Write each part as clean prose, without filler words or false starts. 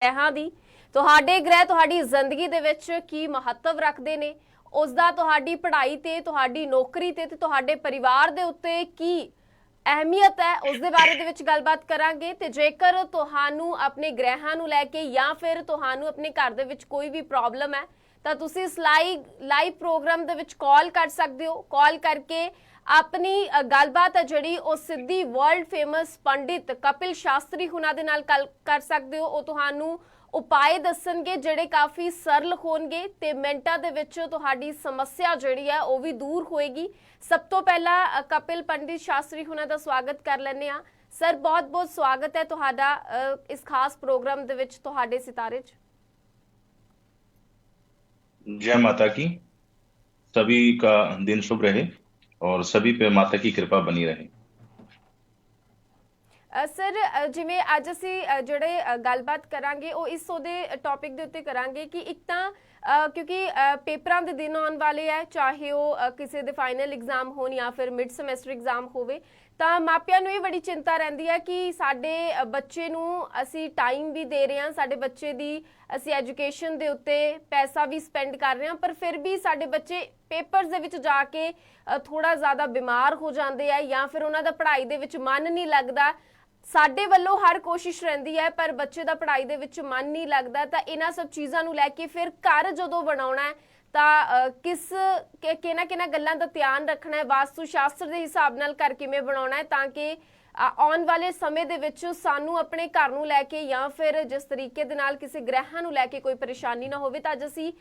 ਗ੍ਰਹਿਾਂ ਦੀ ਤੁਹਾਡੇ ਗ੍ਰਹਿ ਤੁਹਾਡੀ ਜ਼ਿੰਦਗੀ ਦੇ ਵਿੱਚ ਕੀ ਮਹੱਤਵ ਰੱਖਦੇ ਨੇ, ਉਸ ਦਾ ਤੁਹਾਡੀ ਪੜ੍ਹਾਈ ਤੇ, ਤੁਹਾਡੀ ਨੌਕਰੀ ਤੇ ਤੁਹਾਡੇ ਪਰਿਵਾਰ ਦੇ ਉੱਤੇ ਕੀ ਅਹਿਮੀਅਤ ਹੈ, ਉਸ ਦੇ ਬਾਰੇ ਦੇ ਵਿੱਚ ਗੱਲਬਾਤ ਕਰਾਂਗੇ। ਤੇ ਜੇਕਰ ਤੁਹਾਨੂੰ ਆਪਣੇ ਗ੍ਰਹਿਾਂ ਨੂੰ ਲੈ ਕੇ ਜਾਂ ਫਿਰ ਤੁਹਾਨੂੰ ਆਪਣੇ ਘਰ ਦੇ ਵਿੱਚ ਕੋਈ ਵੀ ਪ੍ਰੋਬਲਮ ਹੈ ਤਾਂ ਤੁਸੀਂ ਇਸ ਲਾਈਵ ਪ੍ਰੋਗਰਾਮ ਦੇ ਵਿੱਚ ਕਾਲ ਕਰ ਸਕਦੇ ਹੋ। ਕਾਲ ਕਰਕੇ अपनी गलबात है जी सीधी वर्ल्ड फेमस पंडित कपिल शास्त्री हुणां दे नाल कर सकते हो। वो तुहानू उपाय दसणगे जिहड़े काफ़ी सरल होणगे ते मिंटां दे विच तुहाडी समस्या जिहड़ी है वो भी दूर होएगी। सब तो पहला कपिल पंडित शास्त्री हुणां दा स्वागत कर लैंदे आ। सर बहुत बहुत स्वागत है तुहाडा इस खास प्रोग्राम दे विच तुहाडे सितारे च। जय माता की। सभी का दिन शुभ रहे और सभी पे माता की कृपा बनी रहे। सर जिवें अज असीं जिहड़े गलबात करांगे वो इस टॉपिक दे उत्ते करांगे कि एक तां क्योंकि पेपरां दे दिन आउण वाले है, चाहे वो किसी दे फाइनल एग्जाम होण या फिर मिड समैसटर एग्जाम होवे, ਤਾਂ ਮਾਪਿਆਂ ਨੂੰ ਇਹ ਬੜੀ ਚਿੰਤਾ ਰਹਿੰਦੀ ਹੈ ਕਿ ਸਾਡੇ ਬੱਚੇ ਨੂੰ ਅਸੀਂ ਟਾਈਮ ਵੀ ਦੇ ਰਹੇ ਹਾਂ, ਸਾਡੇ ਬੱਚੇ ਦੀ ਅਸੀਂ ਐਜੂਕੇਸ਼ਨ ਦੇ ਉੱਤੇ ਪੈਸਾ ਵੀ ਸਪੈਂਡ ਕਰ ਰਹੇ ਹਾਂ, ਪਰ ਫਿਰ ਵੀ ਸਾਡੇ ਬੱਚੇ ਪੇਪਰਸ ਦੇ ਵਿੱਚ ਜਾ ਕੇ ਥੋੜਾ ਜ਼ਿਆਦਾ ਬਿਮਾਰ ਹੋ ਜਾਂਦੇ ਆ ਜਾਂ ਫਿਰ ਉਹਨਾਂ ਦਾ ਪੜ੍ਹਾਈ ਦੇ ਵਿੱਚ ਮਨ ਨਹੀਂ ਲੱਗਦਾ। ਸਾਡੇ ਵੱਲੋਂ ਹਰ ਕੋਸ਼ਿਸ਼ ਰਹਿੰਦੀ ਹੈ ਪਰ ਬੱਚੇ ਦਾ ਪੜ੍ਹਾਈ ਦੇ ਵਿੱਚ ਮਨ ਨਹੀਂ ਲੱਗਦਾ। ਤਾਂ ਇਹਨਾਂ ਸਭ ਚੀਜ਼ਾਂ ਨੂੰ ਲੈ ਕੇ ਫਿਰ ਘਰ ਜਦੋਂ ਬਣਾਉਣਾ ਹੈ ਤਾਂ ਕਿਹਨਾਂ ਗੱਲਾਂ ਦਾ ਧਿਆਨ ਰੱਖਣਾ ਹੈ, ਵਾਸਤੂ ਸ਼ਾਸਤਰ ਦੇ ਹਿਸਾਬ ਨਾਲ ਘਰ ਕਿਵੇਂ ਬਣਾਉਣਾ ਹੈ ਤਾਂ ਕਿ ਆਉਣ ਵਾਲੇ ਸਮੇਂ ਦੇ ਵਿੱਚ ਸਾਨੂੰ ਆਪਣੇ ਘਰ ਨੂੰ ਲੈ ਕੇ ਜਾਂ ਫਿਰ ਜਿਸ ਤਰੀਕੇ ਦੇ ਨਾਲ ਕਿਸੇ ਗ੍ਰਹਿਾਂ ਨੂੰ ਲੈ ਕੇ ਕੋਈ ਪਰੇਸ਼ਾਨੀ ਨਾ ਹੋਵੇ। ਤਾਂ ਅੱਜ ਅਸੀਂ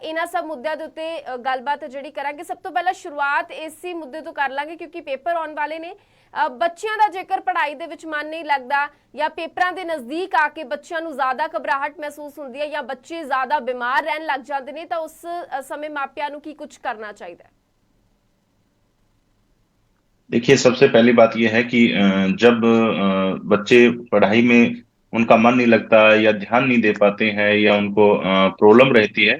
ਇਹਨਾਂ ਸਭ ਮੁੱਦਿਆਂ ਦੇ ਉੱਤੇ ਗੱਲਬਾਤ ਜਿਹੜੀ ਕਰਾਂਗੇ। ਸਭ ਤੋਂ ਪਹਿਲਾਂ ਸ਼ੁਰੂਆਤ ਇਸੇ ਮੁੱਦੇ ਤੋਂ ਕਰ ਲਾਂਗੇ ਕਿਉਂਕਿ ਪੇਪਰ ਆਉਣ ਵਾਲੇ ਨੇ। ਬੱਚਿਆਂ ਦਾ ਜੇਕਰ ਪੜ੍ਹਾਈ ਦੇ ਵਿੱਚ ਮਨ ਨਹੀਂ ਲੱਗਦਾ ਜਾਂ ਪੇਪਰਾਂ ਦੇ ਨਜ਼ਦੀਕ ਆ ਕੇ ਬੱਚਿਆਂ ਨੂੰ ਜ਼ਿਆਦਾ ਘਬਰਾਹਟ ਮਹਿਸੂਸ ਹੁੰਦੀ ਹੈ ਜਾਂ ਬੱਚੇ ਜ਼ਿਆਦਾ ਬਿਮਾਰ ਰਹਿਣ ਲੱਗ ਜਾਂਦੇ ਨੇ, ਤਾਂ ਉਸ ਸਮੇਂ ਮਾਪਿਆਂ ਨੂੰ ਕੀ ਕੁਝ ਕਰਨਾ ਚਾਹੀਦਾ ਹੈ? देखिए, सबसे पहली बात यह है कि जब बच्चे पढ़ाई में उनका मन नहीं लगता या ध्यान नहीं दे पाते हैं या उनको प्रॉब्लम रहती है,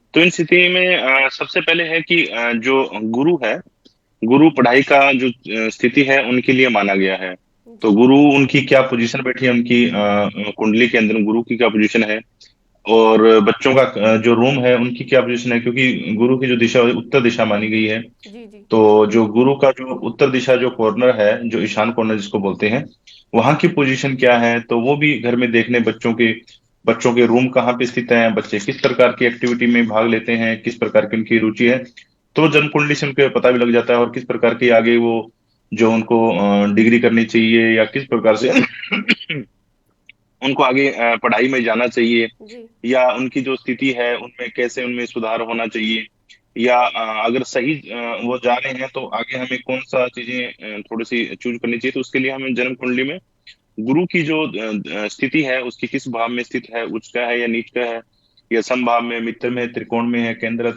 तो इन स्थिति में सबसे पहले है कि जो गुरु है, गुरु पढ़ाई का जो स्थिति है उनके लिए माना गया है। तो गुरु उनकी क्या पोजीशन बैठी है, उनकी कुंडली के अंदर गुरु की क्या पोजीशन है और बच्चों का जो रूम है उनकी क्या पोजीशन है, क्योंकि गुरु की जो दिशा उत्तर दिशा मानी गई है। तो जो गुरु का जो उत्तर दिशा जो कॉर्नर है, जो ईशान कॉर्नर जिसको बोलते हैं, वहां की पोजीशन क्या है, तो वो भी घर में देखने बच्चों के रूम कहाँ पे स्थित है, बच्चे किस प्रकार की एक्टिविटी में भाग लेते हैं, किस प्रकार की उनकी रुचि है, तो जन्म कुंडली से उनको पता भी लग जाता है और किस प्रकार की आगे वो जो उनको डिग्री करनी चाहिए या किस प्रकार से उनको आगे पढ़ाई में जाना चाहिए या उनकी जो स्थिति है उनमें कैसे उनमें सुधार होना चाहिए, या अगर सही वो जा रहे हैं तो आगे हमें कौन सा चीजें थोड़ी सी चूज करनी चाहिए। तो उसके लिए हमें जन्म कुंडली में गुरु की जो स्थिति है उसकी किस भाव में स्थित है, उच्च का है या नीच का है या समभाव में, मित्र में, त्रिकोण में है, केंद्र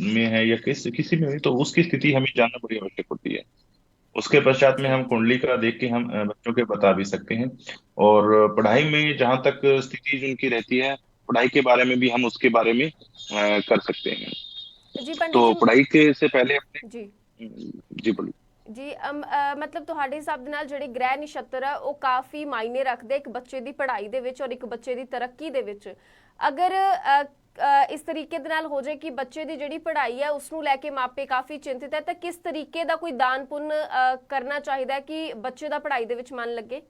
में है या किसी में, तो उसकी स्थिति हमें जानना बड़ी आवश्यक होती है। उसके पश्चात में हम कुंडली का देख के हम बच्चों के बता भी सकते हैं। और पढ़ाई में जहां तक स्थिति जिनकी रहती है, पढ़ाई के बारे में भी हम उसके बारे में कर सकते हैं। तो पढ़ाई के से पहले अपने जी बोलिए जी मतलब ਤੁਹਾਡੇ ਹਿਸਾਬ ਦੇ ਨਾਲ ਜਿਹੜੇ ਗ੍ਰਹਿ ਨਛੱਤਰ ਆ ਉਹ ਕਾਫੀ ਮਾਇਨੇ ਰੱਖਦੇ ਇੱਕ ਬੱਚੇ ਦੀ ਪੜ੍ਹਾਈ ਦੇ ਵਿੱਚ ਔਰ ਇੱਕ ਬੱਚੇ ਦੀ ਤਰੱਕੀ ਦੇ ਵਿੱਚ। ਅਗਰ ਇਸ ਤਰੀਕੇ ਦੇ ਨਾਲ ਹੋ ਜਾਏ ਕਿ ਬੱਚੇ ਦੀ ਜਿਹੜੀ ਪੜ੍ਹਾਈ ਹੈ ਉਸ ਨੂੰ ਲੈ ਕੇ ਮਾਪੇ ਕਾਫੀ ਚਿੰਤਿਤ ਹੈ, ਤਾਂ ਕਿਸ ਤਰੀਕੇ ਦਾ ਕੋਈ ਦਾਨ ਪੁੰਨ ਕਰਨਾ ਚਾਹੀਦਾ ਹੈ कि ਬੱਚੇ ਦਾ ਪੜ੍ਹਾਈ ਦੇ ਵਿੱਚ ਮਨ ਲੱਗੇ?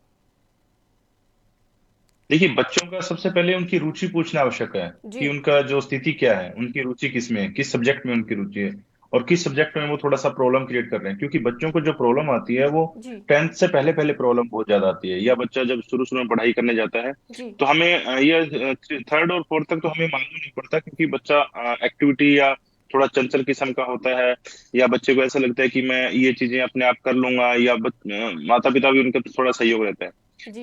देखिए, बच्चों का सबसे पहले उनकी रुचि पूछना आवश्यक है कि उनका जो स्थिति क्या है, उनकी रुचि किस में है, किस सब्जेक्ट में उनकी रुचि है और किस सब्जेक्ट में वो थोड़ा सा प्रॉब्लम क्रिएट कर रहे हैं। क्योंकि बच्चों को जो प्रॉब्लम आती है वो 10th से पहले प्रॉब्लम बहुत ज्यादा आती है, या बच्चा जब शुरू में पढ़ाई करने जाता है तो हमें ये 3rd और 4th तक तो हमें मालूम नहीं पड़ता, क्योंकि बच्चा एक्टिविटी या थोड़ा चंचल किस्म का होता है, या बच्चे को ऐसा लगता है कि मैं ये चीजें अपने आप कर लूंगा, या माता पिता भी उनका थोड़ा सहयोग रहता है।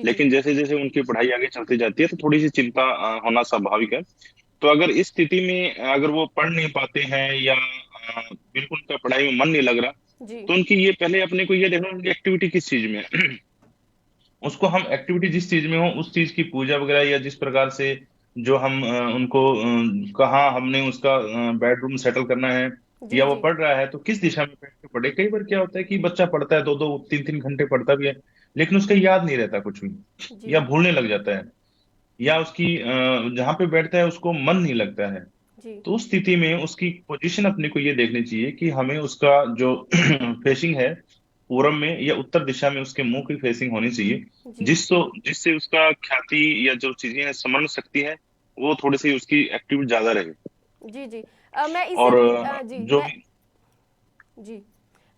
लेकिन जैसे जैसे उनकी पढ़ाई आगे चलती जाती है तो थोड़ी सी चिंता होना स्वाभाविक है। तो अगर इस स्थिति में अगर वो पढ़ नहीं पाते हैं या बिल्कुल उनका पढ़ाई में मन नहीं लग रहा, तो उनकी ये पहले अपने को ये देखना उनकी एक्टिविटी किस चीज में है। उसको हम एक्टिविटी जिस चीज में हो उस चीज की पूजा वगैरह, या जिस प्रकार से जो हम उनको कहाँ हमने उसका बेडरूम सेटल करना है, या वो पढ़ रहा है तो किस दिशा में बैठ के पढ़े। कई बार क्या होता है कि बच्चा पढ़ता है 2-2 3-3 घंटे पढ़ता भी है, लेकिन उसका याद नहीं रहता कुछ भी या भूलने लग जाता है। या उसकी जहाँ पे बैठता है उसको मन नहीं लगता है। जी तो उस स्थिति में उसकी पोजीशन अपने को ये देखनी चाहिए कि हमें उसका जो फेसिंग है, पूरब में या उत्तर दिशा में उसके मुंह की फेसिंग होनी चाहिए, जी जिससे उसका ख्याति या जो चीजें हैं समझ सकती है, वो थोड़ी सी उसकी एक्टिविटी ज्यादा रहे। जी जी मैं इसे और जी जो मैं भी ਜੀ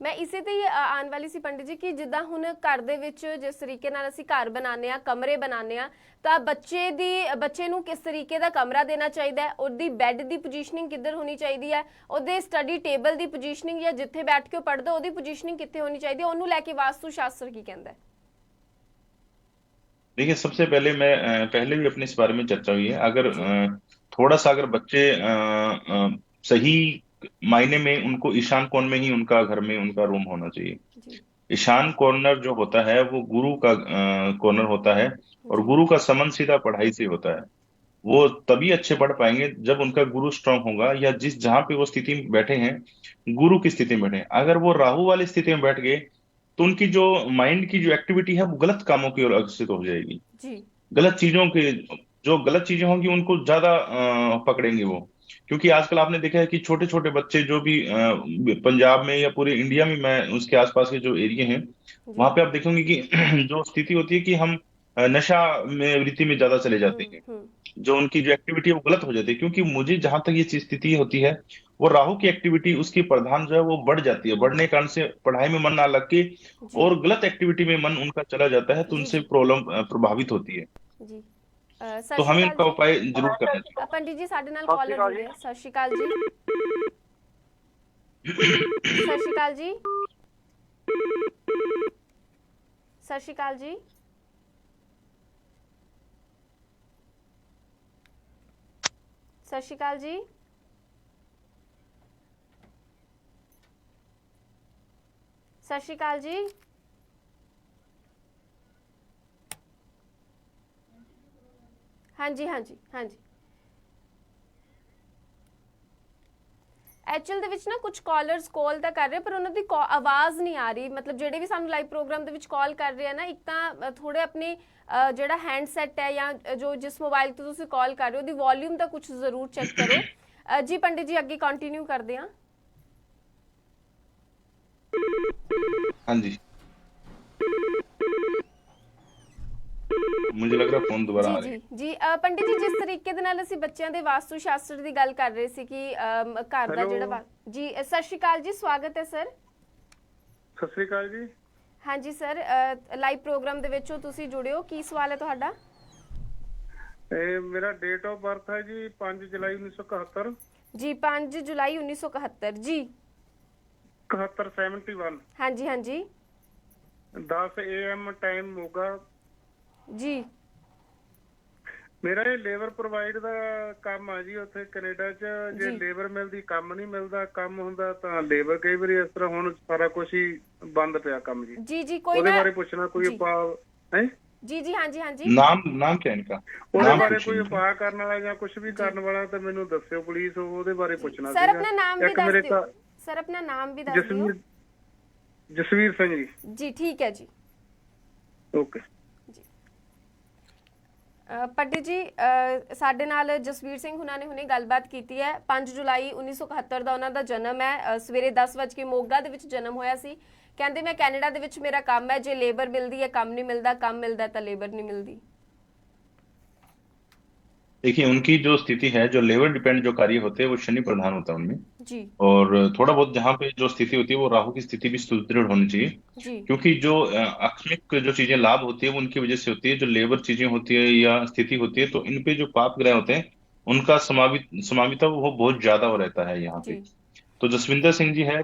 ਮੈਂ ਇਸੇ ਤੇ ਹੀ ਆਉਣ ਵਾਲੀ ਸੀ ਪੰਡਿਤ ਜੀ ਕਿ ਜਿੱਦਾਂ ਹੁਣ ਘਰ ਦੇ ਵਿੱਚ ਜਿਸ ਤਰੀਕੇ ਨਾਲ ਅਸੀਂ ਘਰ ਬਣਾਉਂਦੇ ਆ ਕਮਰੇ ਬਣਾਉਂਦੇ ਆ ਤਾਂ ਬੱਚੇ ਨੂੰ ਕਿਸ ਤਰੀਕੇ ਦਾ ਕਮਰਾ ਦੇਣਾ ਚਾਹੀਦਾ ਹੈ, ਉਹਦੀ ਬੈੱਡ ਦੀ ਪੋਜੀਸ਼ਨਿੰਗ ਕਿੱਧਰ ਹੋਣੀ ਚਾਹੀਦੀ ਹੈ, ਉਹਦੇ ਸਟੱਡੀ ਟੇਬਲ ਦੀ ਪੋਜੀਸ਼ਨਿੰਗ ਜਾਂ ਜਿੱਥੇ ਬੈਠ ਕੇ ਉਹ ਪੜ੍ਹਦਾ ਉਹਦੀ ਪੋਜੀਸ਼ਨਿੰग ਕਿੱਥੇ ਹੋਣੀ ਚਾਹੀਦੀ ਹੈ, ਉਹਨੂੰ ਲੈ ਕੇ ਵਾਸਤੂ ਸ਼ਾਸत्र ਕੀ ਕਹਿੰਦਾ ਹੈ। देखिए, सबसे पहले मैं पहले भी अपने इस बारे में चर्चा हुई है। अगर जी थोड़ा सा अगर बच्चे सही मायने में, उनको ईशान कोण में ही उनका घर में उनका रूम होना चाहिए। जी ईशान कॉर्नर जो होता है वो गुरु का कॉर्नर होता है, और जी गुरु का संबंध सीधा पढ़ाई से होता है। वो तभी अच्छे पढ़ पाएंगे जब उनका गुरु स्ट्रांग होगा, या जिस जहां पे वो स्थिति में बैठे हैं, गुरु की स्थिति में बैठे हैं। अगर वो राहु वाली स्थिति में बैठ गए तो उनकी जो माइंड की जो एक्टिविटी है वो गलत कामों की ओर अग्रसित हो जाएगी। जी गलत चीजों के जो गलत चीजें होंगी उनको ज्यादा पकड़ेंगे वो। क्योंकि आजकल आपने देखा है कि छोटे छोटे बच्चे जो भी पंजाब में या पूरे इंडिया में, मैं उसके आसपास के जो एरिया हैं, जी वहां पे आप देखेंगे कि जो स्थिति होती है कि हम नशा में वृत्ति में ज्यादा चले जाते हैं। हम्म जो उनकी जो एक्टिविटी है वो गलत हो जाती है, क्योंकि मुझे जहां तक ये चीज स्थिति होती है, वो राहु की एक्टिविटी उसकी प्रधान जो है वो बढ़ जाती है। बढ़ने के कारण से पढ़ाई में मन ना लग के जी और गलत एक्टिविटी में मन उनका चला जाता है, तो जी उनसे जी प्रॉब्लम प्रभावित होती है। जी ਸਤਿ तो ਸ਼੍ਰੀ हमें ਅਕਾਲ इनका ਜੀ। उपाय जरूर करना चाहिए। ਪੰਡਿਤ ਜੀ ਸਾਡੇ ਨਾਲ ਸਤਿ ਸ਼੍ਰੀ ਕਾਲਰ ਅਕਾਲ ਜੁੜੇ ਜੀ। ਆ। ਸਤਿ ਸ਼੍ਰੀ ਅਕਾਲ ਜੀ। ਸਤਿ ਸ਼੍ਰੀ ਅਕਾਲ ਜੀ। ਸਤਿ ਸ਼੍ਰੀ ਅਕਾਲ ਜੀ। ਸਤਿ ਸ਼੍ਰੀ ਅਕਾਲ ਜੀ। ਸਤਿ ਸ਼੍ਰੀ ਅਕਾਲ ਜੀ। ਹਾਂਜੀ ਹਾਂਜੀ ਹਾਂਜੀ ਐਚਐਲ ਦੇ ਵਿੱਚ ਨਾ ਕੁਝ ਕਾਲਰਸ ਕਾਲ ਤਾਂ ਕਰ ਰਹੇ ਪਰ ਉਹਨਾਂ ਦੀ ਆਵਾਜ਼ ਨਹੀਂ ਆ ਰਹੀ, ਮਤਲਬ ਜਿਹੜੇ ਵੀ ਸਾਨੂੰ ਲਾਈਵ ਪ੍ਰੋਗਰਾਮ ਦੇ ਵਿੱਚ ਕਾਲ ਕਰ ਰਹੇ ਆ ਨਾ, ਇੱਕ ਤਾਂ ਥੋੜੇ ਆਪਣੀ ਜਿਹੜਾ ਹੈਂਡਸੈਟ ਹੈ ਜਾਂ ਜੋ ਜਿਸ ਮੋਬਾਈਲ ਤੋਂ ਤੁਸੀਂ ਕਾਲ ਕਰ ਰਹੇ ਹੋ ਉਹਦੀ ਵੋਲਿਊਮ ਦਾ ਕੁਝ ਜ਼ਰੂਰ ਚੈੱਕ ਕਰੋ। ਜੀ ਪੰਡਿਤ ਜੀ ਅੱਗੇ ਕੰਟੀਨਿਊ ਕਰਦੇ ਹਾਂ। हाँ जी, मुझे लग रहा है फोन दोबारा ਜੀ आ ਜੀ रही है। ਜੀ ਪੰਡਿਤ ਜੀ ਜਿਸ ਤਰੀਕੇ ਦੇ ਨਾਲ ਅਸੀਂ ਬੱਚਿਆਂ ਦੇ ਵਾਸਤੂ ਸ਼ਾਸਤਰ ਦੀ ਗੱਲ ਕਰ ਰਹੇ ਸੀ ਕਿ ਘਰ ਦਾ ਹੈਲੋ। ਜਿਹੜਾ ਜੀ ਸਤਿ ਸ਼੍ਰੀ ਅਕਾਲ ਜੀ, ਸਵਾਗਤ ਹੈ ਸਰ। ਸਤਿ ਸ੍ਰੀ ਅਕਾਲ ਜੀ। ਹਾਂਜੀ ਸਰ, ਲਾਈਵ ਪ੍ਰੋਗਰਾਮ ਦੇ ਵਿੱਚੋਂ ਤੁਸੀਂ ਜੁੜੇ ਹੋ, ਕੀ ਸਵਾਲ ਹੈ ਤੁਹਾਡਾ? ਇਹ ਮੇਰਾ ਡੇਟ ਆਫ ਬਰਥ ਹੈ ਜੀ 5 ਜੁਲਾਈ 1971। ਜੀ 5 ਜੁਲਾਈ 1971 ਜੀ। 7171 ਹਾਂਜੀ ਹਾਂਜੀ 10 AM ਟਾਈਮ ਹੋਗਾ। ਜੀ ਮੇਰਾ ਇਹ ਲੇਬਰ ਪ੍ਰੋਵਾਈਡ ਦਾ ਕੰਮ ਆ ਜੀ ਉੱਥੇ ਕੈਨੇਡਾ 'ਚ। ਜੇ ਜੀ। ਲੇਬਰ ਮਿਲਦੀ, ਕੰਮ ਨਹੀਂ ਮਿਲਦਾ, ਕੰਮ ਹੁੰਦਾ ਤਾਂ ਲੇਬਰ। ਕਈ ਵਾਰੀ ਇਸ ਤਰ੍ਹਾਂ ਹੁਣ ਸਾਰਾ ਕੁਝ ਹੀ ਬੰਦ ਪਿਆ ਕੰਮ ਜੀ। ਜੀ ਜੀ ਕੋਈ ਉਹਦੇ ਨਾ ਬਾਰੇ ਪੁੱਛਣਾ ਕੋਈ ਜੀ। ਉਪਾਅ ਹੈ? ਜੀ ਜੀ ਹਾਂਜੀ ਹਾਂਜੀ नाम नाम क्या है इनका? ਉਹਦੇ नाम ਬਾਰੇ पूछिए ਕੋਈ इनका। ਉਪਾਅ ਕਰਨ ਵਾਲਾ ਜਾਂ ਕੁਝ ਵੀ ਕਰਨ ਵਾਲਾ ਤਾਂ ਮੈਨੂੰ ਦੱਸਿਓ ਪਲੀਜ਼। ਉਹਦੇ ਬਾਰੇ ਪੁੱਛਣਾ ਸਰ ਸੀਗਾ। ਆਪਣਾ ਨਾਮ ਵੀ ਇੱਕ ਦੱਸ ਮੇਰੇ ਦਿਓ। ਘਰ ਸਰ ਆਪਣਾ ਨਾਮ ਵੀ ਦੱਸ ਦਿਓ। ਜਸਵੀਰ ਸਿੰਘ ਜੀ। ਜੀ ਠੀਕ ਹੈ ਜੀ। ਓਕੇ। ਪੰਡਿਤ ਜੀ ਸਾਡੇ ਨਾਲ ਜਸਵੀਰ ਸਿੰਘ ਹੁਣਾਂ ਨੇ ਹੁਣੇ ਗੱਲਬਾਤ ਕੀਤੀ ਹੈ। 5 ਜੁਲਾਈ 1971 ਦਾ ਉਹਨਾਂ ਦਾ ਜਨਮ ਹੈ। ਸਵੇਰੇ 10 ਵਜੇ ਮੋਗਾ ਦੇ ਵਿੱਚ ਜਨਮ ਹੋਇਆ ਸੀ। ਕਹਿੰਦੇ ਮੈਂ ਕੈਨੇਡਾ ਦੇ ਵਿੱਚ ਮੇਰਾ ਕੰਮ ਹੈ, ਜੇ ਲੇਬਰ ਮਿਲਦੀ ਹੈ ਕੰਮ ਨਹੀਂ मिलता, ਕੰਮ मिलता ਤਾਂ ਲੇਬਰ नहीं मिलती। देखिए, उनकी जो स्थिति है, जो लेबर डिपेंड जो कार्य होते हैं वो शनि प्रधान होता है उनमें। जी और थोड़ा बहुत जहाँ पे जो स्थिति होती है वो राहु की स्थिति भी सुदृढ़ होनी चाहिए। जी क्योंकि जो आकस्मिक जो चीजें लाभ होती है वो उनकी वजह से होती है। जो लेबर चीजें होती है या स्थिति होती है, तो इन पे जो पाप ग्रह होते हैं उनका समाविता वो बहुत ज्यादा हो रहता है यहाँ पे। जी तो जसविंदर सिंह जी है,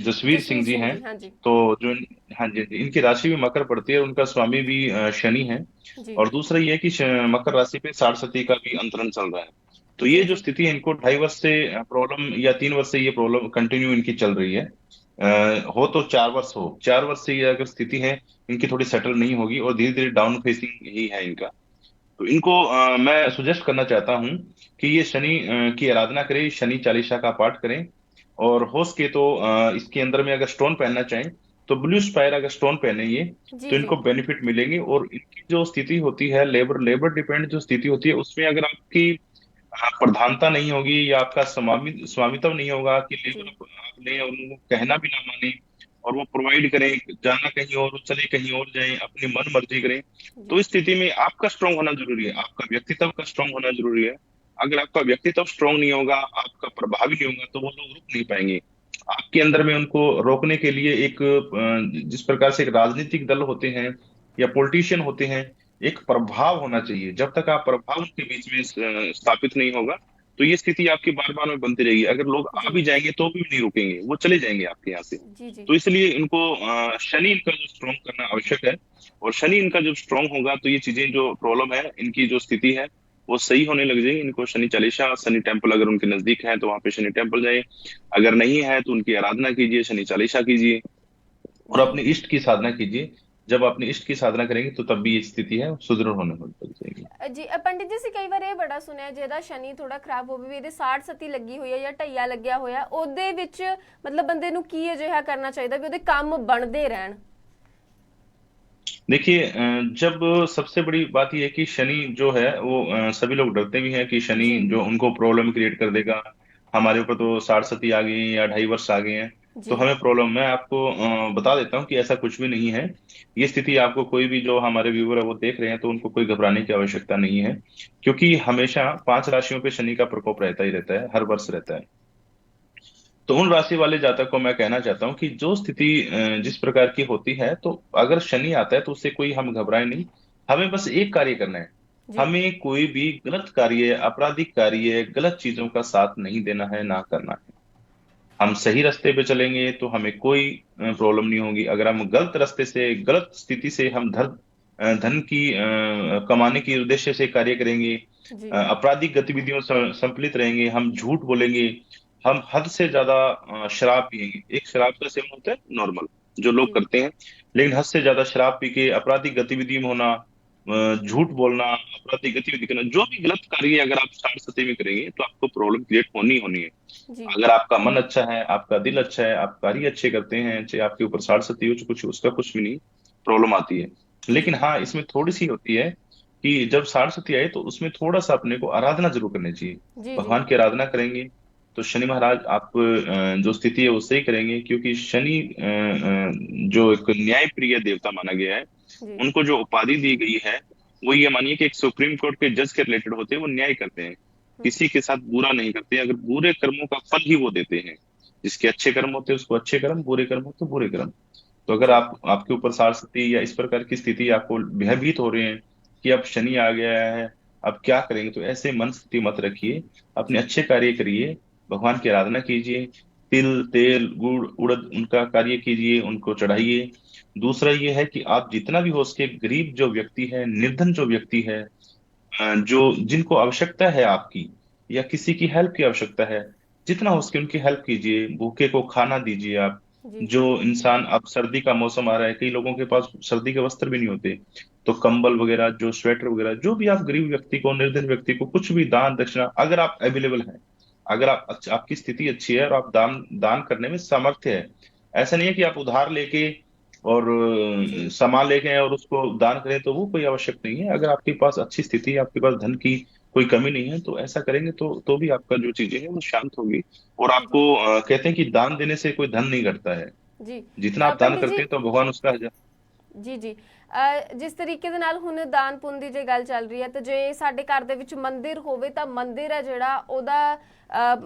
जसवीर सिंह जी हैं। हाँ जी तो जो हाँ जी, इनकी राशि भी मकर पड़ती है, उनका स्वामी भी शनि है। जी और दूसरा ये है कि मकर राशि पे साढ़सती का भी अंतरण चल रहा है। तो जी ये जो जी स्थिति है, इनको 2.5 वर्ष से प्रॉब्लम, या 3 वर्ष से ये प्रॉब्लम कंटिन्यू इनकी चल रही है। हो तो 4 वर्ष हो, 4 वर्ष से ये अगर स्थिति है इनकी थोड़ी सेटल नहीं होगी, और धीरे धीरे डाउन फेसिंग ही है इनका। तो इनको मैं सुजेस्ट करना चाहता हूँ कि ये शनि की आराधना करें, शनि चालीसा का पाठ करें। और हो सके तो इसके अंदर में अगर स्टोन पहनना चाहें तो ब्लू स्पायर अगर स्टोन पहने ये, जी तो जी इनको बेनिफिट मिलेंगे। और इनकी जो स्थिति होती है, लेबर लेबर डिपेंड जो स्थिति होती है, उसमें अगर आपकी प्रधानता नहीं होगी या आपका स्वामित्व नहीं होगा कि लेबर जी आप लें और उनको कहना भी ना माने, और वो प्रोवाइड करें, जाना कहीं और, चले कहीं और जाएं, अपनी मन मर्जी करें, तो जी इस स्थिति में आपका स्ट्रांग होना जरूरी है, आपका व्यक्तित्व का स्ट्रांग होना जरूरी है। अगर आपका व्यक्तित्व स्ट्रांग नहीं होगा, आपका प्रभावी नहीं होगा, तो वो लोग रुक नहीं पाएंगे आपके अंदर में। उनको रोकने के लिए एक जिस प्रकार से एक राजनीतिक दल होते हैं या पॉलिटिशियन होते हैं, एक प्रभाव होना चाहिए। जब तक आप प्रभाव उनके बीच में स्थापित नहीं होगा, तो ये स्थिति आपकी बार बार में बनती रहेगी। अगर लोग आ जी भी जाएंगे तो भी नहीं रुकेंगे, वो चले जाएंगे आपके यहाँ से। जी जी तो इसलिए इनको शनि इनका जो स्ट्रॉन्ग करना आवश्यक है। और शनि इनका जब स्ट्रॉन्ग होगा, तो ये चीजें जो प्रॉब्लम है इनकी जो स्थिति है वो सही होने लग जाएगी। इनको शनि चालीसा, शनि टेम्पल अगर उनके नजदीक है तो वहां पे शनि टेम्पल जाए, अगर नहीं है तो उनकी आराधना कीजिए, शनि चालीसा कीजिए और जी अपने इष्ट की साधना कीजिए। जब अपने इष्ट की साधना करेंगे तो तब भी ये स्थिति है सुदृढ़ होने लग जाएगी। ਜੀ ਪੰਡਿਤ ਜੀ, ਅਸੀਂ ਕਈ ਵਾਰ ਇਹ ਬੜਾ ਸੁਣਿਆ ਜਿਹਦਾ ਸ਼ਨੀ ਥੋੜਾ ਖਰਾਬ ਹੋਵੇ ਵੀ ਇਹਦੇ 60 ਸਤੀ ਲੱਗੀ ਹੋਈ ਹੈ ਜਾਂ ਢਈਆ ਲੱਗਿਆ ਹੋਇਆ, ਉਹਦੇ ਵਿੱਚ ਮਤਲਬ ਬੰਦੇ ਨੂੰ ਕੀ ਅਜਿਹਾ ਕਰਨਾ ਚਾਹੀਦਾ ਵੀ ਉਹਦੇ ਕੰਮ ਬਣਦੇ ਰਹਿਣ? देखिए, जब सबसे बड़ी बात यह है कि शनि जो है वो सभी लोग डरते भी हैं कि शनि जी जो उनको प्रॉब्लम क्रिएट कर देगा। हमारे ऊपर तो 60 सती आ गई हैं या 2.5 वर्ष आ गए हैं, तो जी हमें प्रॉब्लम। मैं आपको बता देता हूँ कि ऐसा कुछ भी नहीं है। ये स्थिति आपको कोई भी जो हमारे व्यूवर है वो देख रहे हैं, तो उनको कोई घबराने की आवश्यकता नहीं है, क्योंकि हमेशा 5 राशियों पे शनि का प्रकोप रहता ही रहता है, हर वर्ष रहता है। तो उन राशि वाले जातक को मैं कहना चाहता हूँ कि जो स्थिति जिस प्रकार की होती है, तो अगर शनि आता है तो उससे कोई हम घबराए नहीं। हमें बस एक कार्य करना है, जी हमें कोई भी गलत कार्य, आपराधिक कार्य, गलत चीजों का साथ नहीं देना है, ना करना है। हम सही रास्ते पे चलेंगे तो हमें कोई प्रॉब्लम नहीं होगी। अगर हम गलत रास्ते से, गलत स्थिति से हम धन की कमाने की उद्देश्य से कार्य करेंगे, जी आपराधिक गतिविधियों से संपलित रहेंगे, हम झूठ बोलेंगे, हम हद से ज्यादा शराब पिएंगे। एक शराब का सेवन होता है नॉर्मल, जो लोग जी करते हैं, लेकिन हद से ज्यादा शराब पी के आपराधिक गतिविधि में होना, झूठ बोलना, आपराधिक गतिविधि करना, जो भी गलत कार्य अगर आप 60 सती में करेंगे तो आपको प्रॉब्लम क्रिएट होनी होनी है। जी अगर आपका मन अच्छा है, आपका दिल अच्छा है, आप कार्य अच्छे करते हैं, चाहे आपके ऊपर 60 सती हो, कुछ उसका कुछ भी नहीं प्रॉब्लम आती है। लेकिन जी हाँ, इसमें थोड़ी सी होती है कि जब 60 सती आए तो उसमें थोड़ा सा अपने को आराधना जरूर करनी चाहिए। जी जी भगवान की आराधना करेंगे तो शनि महाराज आप जो स्थिति है उससे ही करेंगे, क्योंकि शनि जो एक न्याय प्रिय देवता माना गया है, जी उनको जो उपाधि दी गई है वो ये मानिए कि एक सुप्रीम कोर्ट के जज के रिलेटेड होते हैं। वो न्याय करते हैं, किसी के साथ बुरा नहीं करते। अगर बुरे कर्मों का फल ही वो देते हैं, जिसके अच्छे कर्म होते हैं उसको अच्छे कर्म, बुरे कर्म होते बुरे कर्म। तो अगर जी आप, आपके ऊपर 60 सती या इस प्रकार की स्थिति आपको भयभीत हो रहे हैं कि अब शनि आ गया है, अब क्या करेंगे, तो ऐसे मन स्थिति मत रखिए। अपने अच्छे कार्य करिए, भगवान की आराधना कीजिए, तिल तेल गुड़ उड़द उनका कार्य कीजिए, उनको चढ़ाइए। दूसरा ये है कि आप जितना भी हो सके गरीब जो व्यक्ति है, निर्धन जो व्यक्ति है, जो जिनको आवश्यकता है आपकी या किसी की हेल्प की आवश्यकता है, जितना हो सके उनकी हेल्प कीजिए। भूखे को खाना दीजिए आप। जी जो इंसान, अब सर्दी का मौसम आ रहा है, कई लोगों के पास सर्दी के वस्त्र भी नहीं होते, तो कंबल वगैरह, जो स्वेटर वगैरह, जो भी आप गरीब व्यक्ति को, निर्धन व्यक्ति को कुछ भी दान दक्षिणा, अगर आप अवेलेबल है, अगर आप आपकी स्थिति अच्छी है और आप दान दान करने में सामर्थ्य है, ऐसा नहीं है कि आप उधार लेके और जी सामान लेके आए और उसको दान करें, तो वो कोई आवश्यक नहीं है। अगर आपके पास अच्छी स्थिति है, आपके पास धन की कोई कमी नहीं है, तो ऐसा करेंगे तो भी आपका जो चीजें हैं वो शांत होगी। और जी आपको कहते हैं कि दान देने से कोई धन नहीं घटता है, जी जितना आप दान ਪੰਡਿਤ करते ਜੀ हैं तो भगवान उसका हजार। ਜੀ ਜੀ ਜਿਸ ਤਰੀਕੇ ਦੇ ਨਾਲ ਹੁਣ ਦਾਨ ਪੁੰਨ ਦੀ ਜੇ ਗੱਲ ਚੱਲ ਰਹੀ ਹੈ, ਤਾਂ ਜੇ ਸਾਡੇ ਘਰ ਦੇ ਵਿੱਚ ਮੰਦਿਰ ਹੋਵੇ ਤਾਂ ਮੰਦਿਰ ਹੈ ਜਿਹੜਾ ਉਹਦਾ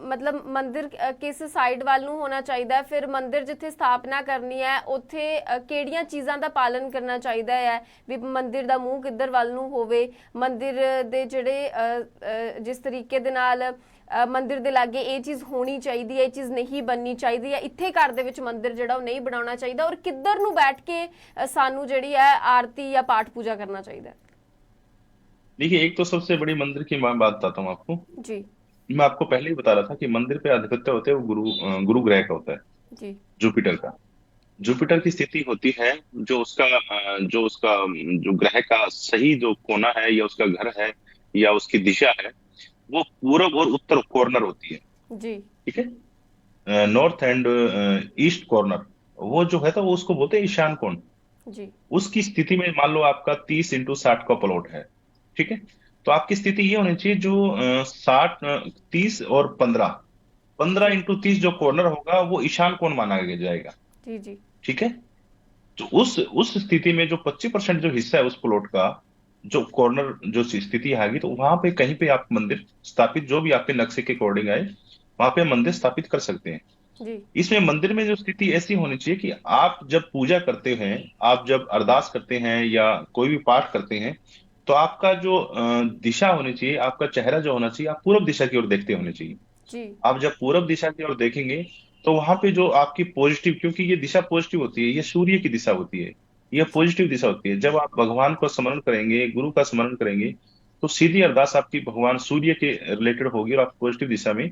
ਮਤਲਬ ਮੰਦਿਰ ਕਿਸ ਸਾਈਡ ਵੱਲ ਨੂੰ ਹੋਣਾ ਚਾਹੀਦਾ ਹੈ, ਫਿਰ ਮੰਦਿਰ ਜਿੱਥੇ ਸਥਾਪਨਾ ਕਰਨੀ ਹੈ ਉੱਥੇ ਕਿਹੜੀਆਂ ਚੀਜ਼ਾਂ ਦਾ ਪਾਲਨ ਕਰਨਾ ਚਾਹੀਦਾ ਹੈ ਵੀ ਮੰਦਿਰ ਦਾ ਮੂੰਹ ਕਿੱਧਰ ਵੱਲ ਨੂੰ ਹੋਵੇ, ਮੰਦਿਰ ਦੇ ਜਿਹੜੇ ਜਿਸ ਤਰੀਕੇ ਦੇ ਨਾਲ ਮੰਦਿਰ ਦੇ ਲਾਗੇ ਇਹ ਚੀਜ਼ ਹੋਣੀ ਚਾਹੀਦੀ ਹੈ, ਇਹ ਚੀਜ਼ ਨਹੀਂ ਬਣਨੀ ਚਾਹੀਦੀ ਹੈ, ਇੱਥੇ ਘਰ ਦੇ ਵਿੱਚ ਮੰਦਿਰ ਜਿਹੜਾ ਉਹ ਨਹੀਂ ਬਣਾਉਣਾ ਚਾਹੀਦਾ, ਔਰ ਕਿੱਧਰ ਨੂੰ ਬੈਠ ਕੇ ਸਾਨੂੰ ਜਿਹੜੀ ਹੈ ਆਰਤੀ या पाठ पूजा करना चाहिए? देखिए, एक तो सबसे बड़ी मंदिर की मैं बात बताता हूँ आपको। जी मैं आपको पहले ही बता रहा था कि मंदिर पे आधिपत्य होते हैं वो गुरु ग्रह का होता है, जी जुपिटर का। जुपिटर की स्थिति होती है, जो उसका जो ग्रह का सही जो कोना है या उसका घर है या उसकी दिशा है, वो पूरब और उत्तर कॉर्नर होती है। जी ठीक है, नॉर्थ एंड ईस्ट कॉर्नर वो जो है तो वो उसको बोलते हैं ईशान कोण। जी उसकी स्थिति में मान लो आपका 30x60 का प्लॉट है, ठीक है। तो आपकी स्थिति ये होनी चाहिए जो 60, 30 और 15, पंद्रह जी इंटू तीस जो कॉर्नर होगा वो ईशान कोण माना जाएगा, जी जी ठीक है। तो उस स्थिति में जो 25% जो हिस्सा है उस प्लॉट का, जो कॉर्नर जो स्थिति आएगी, तो वहां पे कहीं पे आप मंदिर स्थापित, जो भी आपके नक्शे के अकॉर्डिंग आए, वहां पे मंदिर स्थापित कर सकते हैं। जी इसमें मंदिर में जो स्थिति ऐसी होनी चाहिए कि आप जब पूजा करते हैं, आप जब अरदास करते हैं या कोई भी पाठ करते हैं, तो आपका जो दिशा होनी चाहिए, आपका चेहरा जो होना चाहिए, आप पूरब दिशा की ओर देखते होने चाहिए। जी आप जब पूरब दिशा की ओर देखेंगे तो वहां पे जो आपकी पॉजिटिव, क्योंकि ये दिशा पॉजिटिव होती है, ये सूर्य की दिशा होती है, ये पॉजिटिव दिशा होती है। जब आप भगवान को स्मरण करेंगे, गुरु का स्मरण करेंगे, तो सीधी अरदास आपकी भगवान सूर्य के रिलेटेड होगी और आप पॉजिटिव दिशा में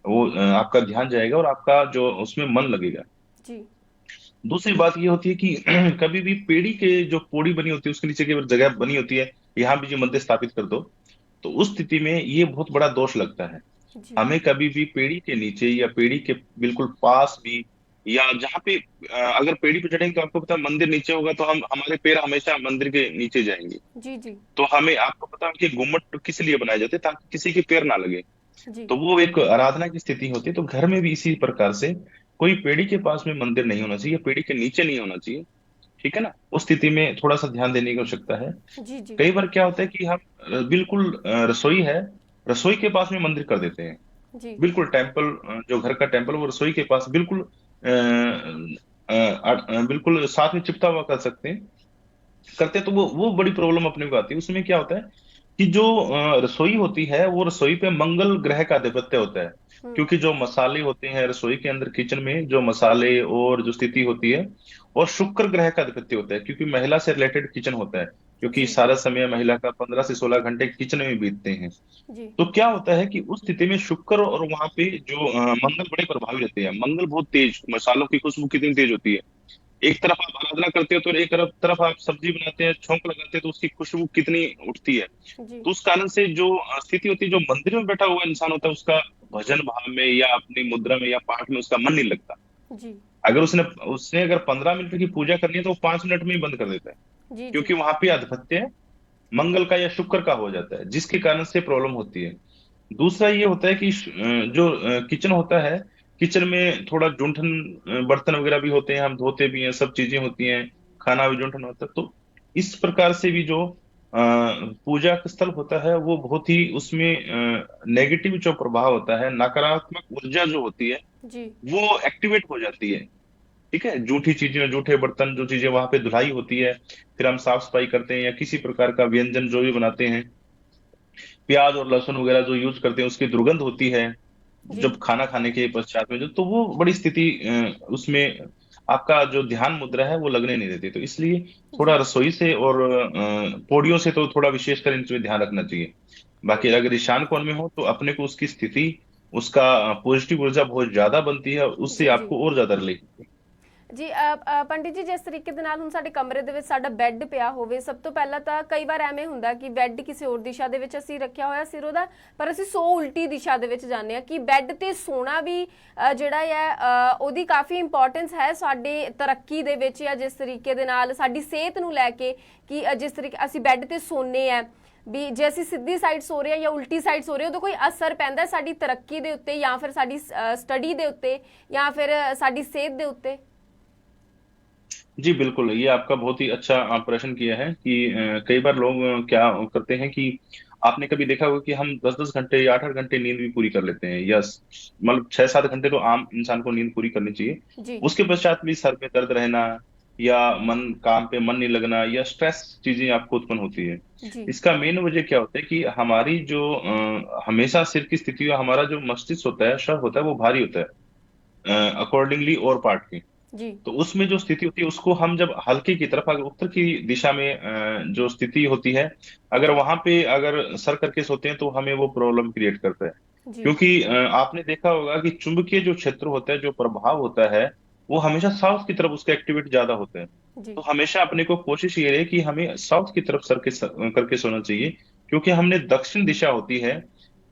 वो आपका ध्यान जाएगा और आपका जो उसमें मन लगेगा। जी दूसरी बात ये होती है कि कभी भी पेड़ी के जो पौड़ी बनी होती है उसके नीचे की जगह बनी होती है, यहाँ भी जो मंदिर स्थापित कर दो, तो उस स्थिति में ये बहुत बड़ा दोष लगता है। जी हमें कभी भी पेड़ी के नीचे या पेड़ी के बिल्कुल पास भी, या जहाँ पे अगर पेड़ी पे चढ़ेंगे तो आपको पता है मंदिर नीचे होगा, तो हम हमारे पैर हमेशा मंदिर के नीचे जाएंगे। जी जी तो हमें, आपको पता है कि गुम्मट किस लिए बनाए जाते हैं, ताकि किसी के पैर ना लगे। जी तो वो एक आराधना की स्थिति होती है। तो घर में भी इसी प्रकार से कोई पेड़ी के पास में मंदिर नहीं होना चाहिए, पेड़ी के नीचे नहीं होना चाहिए, ठीक है ना। उस स्थिति में थोड़ा सा ध्यान देने की आवश्यकता है। जी जी कई बार क्या होता है कि हम बिल्कुल रसोई है, रसोई के पास में मंदिर कर देते हैं। जी बिल्कुल टेम्पल, जो घर का टेम्पल वो रसोई के पास बिल्कुल बिल्कुल साथ में चिपटा हुआ कर सकते हैं, करते हैं, तो वो बड़ी प्रॉब्लम अपने को आती है। उसमें क्या होता है कि जो रसोई होती है वो रसोई पे मंगल ग्रह का आधिपत्य होता है। हम्म क्योंकि जो मसाले होते हैं रसोई के अंदर, किचन में जो मसाले और जो स्थिति होती है, और शुक्र ग्रह का आधिपत्य होता है, क्योंकि महिला से रिलेटेड किचन होता है, क्योंकि जी सारा समय महिला का 15 से 16 घंटे किचन में बीतते हैं। जी तो क्या होता है कि उस स्थिति में शुक्र और वहां पे जो मंगल बड़े प्रभावी रहते हैं। मंगल बहुत तेज, मसालों की खुशबू कितनी तेज होती है। एक तरफ आप आराधना करते हो तो एक तरफ आप सब्जी बनाते हैं, छौंक लगाते हैं, तो उसकी खुशबू कितनी उठती है। जी तो उस कारण से जो स्थिति होती है, जो मंदिर में बैठा हुआ इंसान होता है, उसका भजन भाव में या अपनी मुद्रा में या पाठ में उसका मन नहीं लगता। जी अगर उसने उसने अगर 15 मिनट की पूजा करनी है तो वो 5 मिनट में ही बंद कर देता है, जी जी क्योंकि वहां पे आधिपत्य मंगल का या शुक्र का हो जाता है, जिसके कारण से प्रॉब्लम होती है। दूसरा ये होता है कि जो किचन होता है, किचन में थोड़ा जूठन बर्तन वगैरह भी होते हैं, हम धोते भी हैं, सब चीजें होती हैं, खाना भी जूठन होता है। तो इस प्रकार से भी जो पूजा का स्थल होता है वो बहुत ही उसमें नेगेटिव जो प्रभाव होता है, नकारात्मक ऊर्जा जो होती है जी वो एक्टिवेट हो जाती है, ठीक है। जूठी चीजें, जूठे बर्तन, जो चीजें वहां पे धुलाई होती है, फिर हम साफ सफाई करते हैं या किसी प्रकार का व्यंजन जो भी बनाते हैं, प्याज और लहसुन वगैरह जो यूज करते हैं, उसकी दुर्गंध होती है जी जब खाना खाने के पश्चात में, जो तो वो बड़ी स्थिति उसमें आपका जो ध्यान मुद्रा है वो लगने नहीं देती। तो इसलिए थोड़ा जी रसोई से और पौड़ियों से तो थोड़ा विशेषकर इनमें ध्यान रखना चाहिए। बाकी अगर ईशान कोण में हो तो अपने को उसकी स्थिति, उसका पॉजिटिव ऊर्जा बहुत ज्यादा बनती है, उससे जी जी आपको और ज्यादा रिलेट। ਜੀ ਪੰਡਿਤ ਜੀ, ਜਿਸ ਤਰੀਕੇ ਦੇ ਨਾਲ ਹੁਣ ਸਾਡੇ ਕਮਰੇ ਦੇ ਵਿੱਚ ਸਾਡਾ ਬੈੱਡ ਪਿਆ ਹੋਵੇ, ਸਭ ਤੋਂ ਪਹਿਲਾਂ ਤਾਂ ਕਈ ਵਾਰ ਐਵੇਂ ਹੁੰਦਾ ਕਿ ਬੈੱਡ ਕਿਸੇ ਹੋਰ ਦਿਸ਼ਾ ਦੇ ਵਿੱਚ ਅਸੀਂ ਰੱਖਿਆ ਹੋਇਆ ਸਿਰ ਉਹਦਾ, ਪਰ ਅਸੀਂ ਸੋ ਉਲਟੀ ਦਿਸ਼ਾ ਦੇ ਵਿੱਚ ਜਾਂਦੇ ਹਾਂ। ਕਿ ਬੈੱਡ ਤੇ ਸੋਣਾ ਵੀ ਜਿਹੜਾ ਹੈ ਉਹਦੀ ਕਾਫੀ ਇੰਪੋਰਟੈਂਸ ਹੈ ਸਾਡੇ ਤਰੱਕੀ ਦੇ ਵਿੱਚ, ਜਾਂ ਜਿਸ ਤਰੀਕੇ ਦੇ ਨਾਲ ਸਾਡੀ ਸਿਹਤ ਨੂੰ ਲੈ ਕੇ, ਕਿ ਜਿਸ ਤਰੀਕੇ ਅਸੀਂ ਬੈੱਡ ਤੇ ਸੋਨੇ ਆ ਵੀ ਜੇ ਅਸੀਂ ਸਿੱਧੀ ਸਾਈਡ ਸੋ ਰਹੇ ਹਾਂ ਜਾਂ ਉਲਟੀ ਸਾਈਡ ਸੋ ਰਹੇ, ਉਹਦਾ ਕੋਈ ਅਸਰ ਪੈਂਦਾ ਸਾਡੀ ਤਰੱਕੀ ਦੇ ਉੱਤੇ, ਜਾਂ ਫਿਰ ਸਾਡੀ ਸਟੱਡੀ ਦੇ ਉੱਤੇ, ਜਾਂ ਫਿਰ ਸਾਡੀ ਸਿਹਤ ਦੇ ਉੱਤੇ? जी बिल्कुल, ये आपका बहुत ही अच्छा प्रश्न किया है कि कई बार लोग क्या करते हैं कि आपने कभी देखा होगा कि हम 10-10 घंटे या 8-8 घंटे नींद भी पूरी कर लेते हैं, या मतलब 6-7 घंटे तो आम इंसान को नींद पूरी करनी चाहिए। जी उसके पश्चात भी सर में दर्द रहना, या काम पे मन नहीं लगना, या स्ट्रेस चीजें आपको उत्पन्न होती है। जी इसका मेन वजह क्या होता है कि हमारी जो हमेशा सिर की स्थिति, हमारा जो मस्तिष्क होता है, शव होता है, वो भारी होता है अकॉर्डिंगली और पार्ट के। जी तो उसमें जो स्थिति होती है उसको हम जब हल्के की तरफ, अगर उत्तर की दिशा में जो स्थिति होती है, अगर जी वहां पे अगर सर करके सोते हैं तो हमें वो प्रॉब्लम क्रिएट करता है। जी क्योंकि आपने देखा होगा कि चुंबकीय जो क्षेत्र होता है, जो प्रभाव होता है, वो हमेशा साउथ की तरफ उसका एक्टिविटी ज्यादा होता है। जी तो हमेशा अपने को कोशिश ये रहे कि हमें साउथ की तरफ करके सोना चाहिए, क्योंकि हमने दक्षिण दिशा होती है।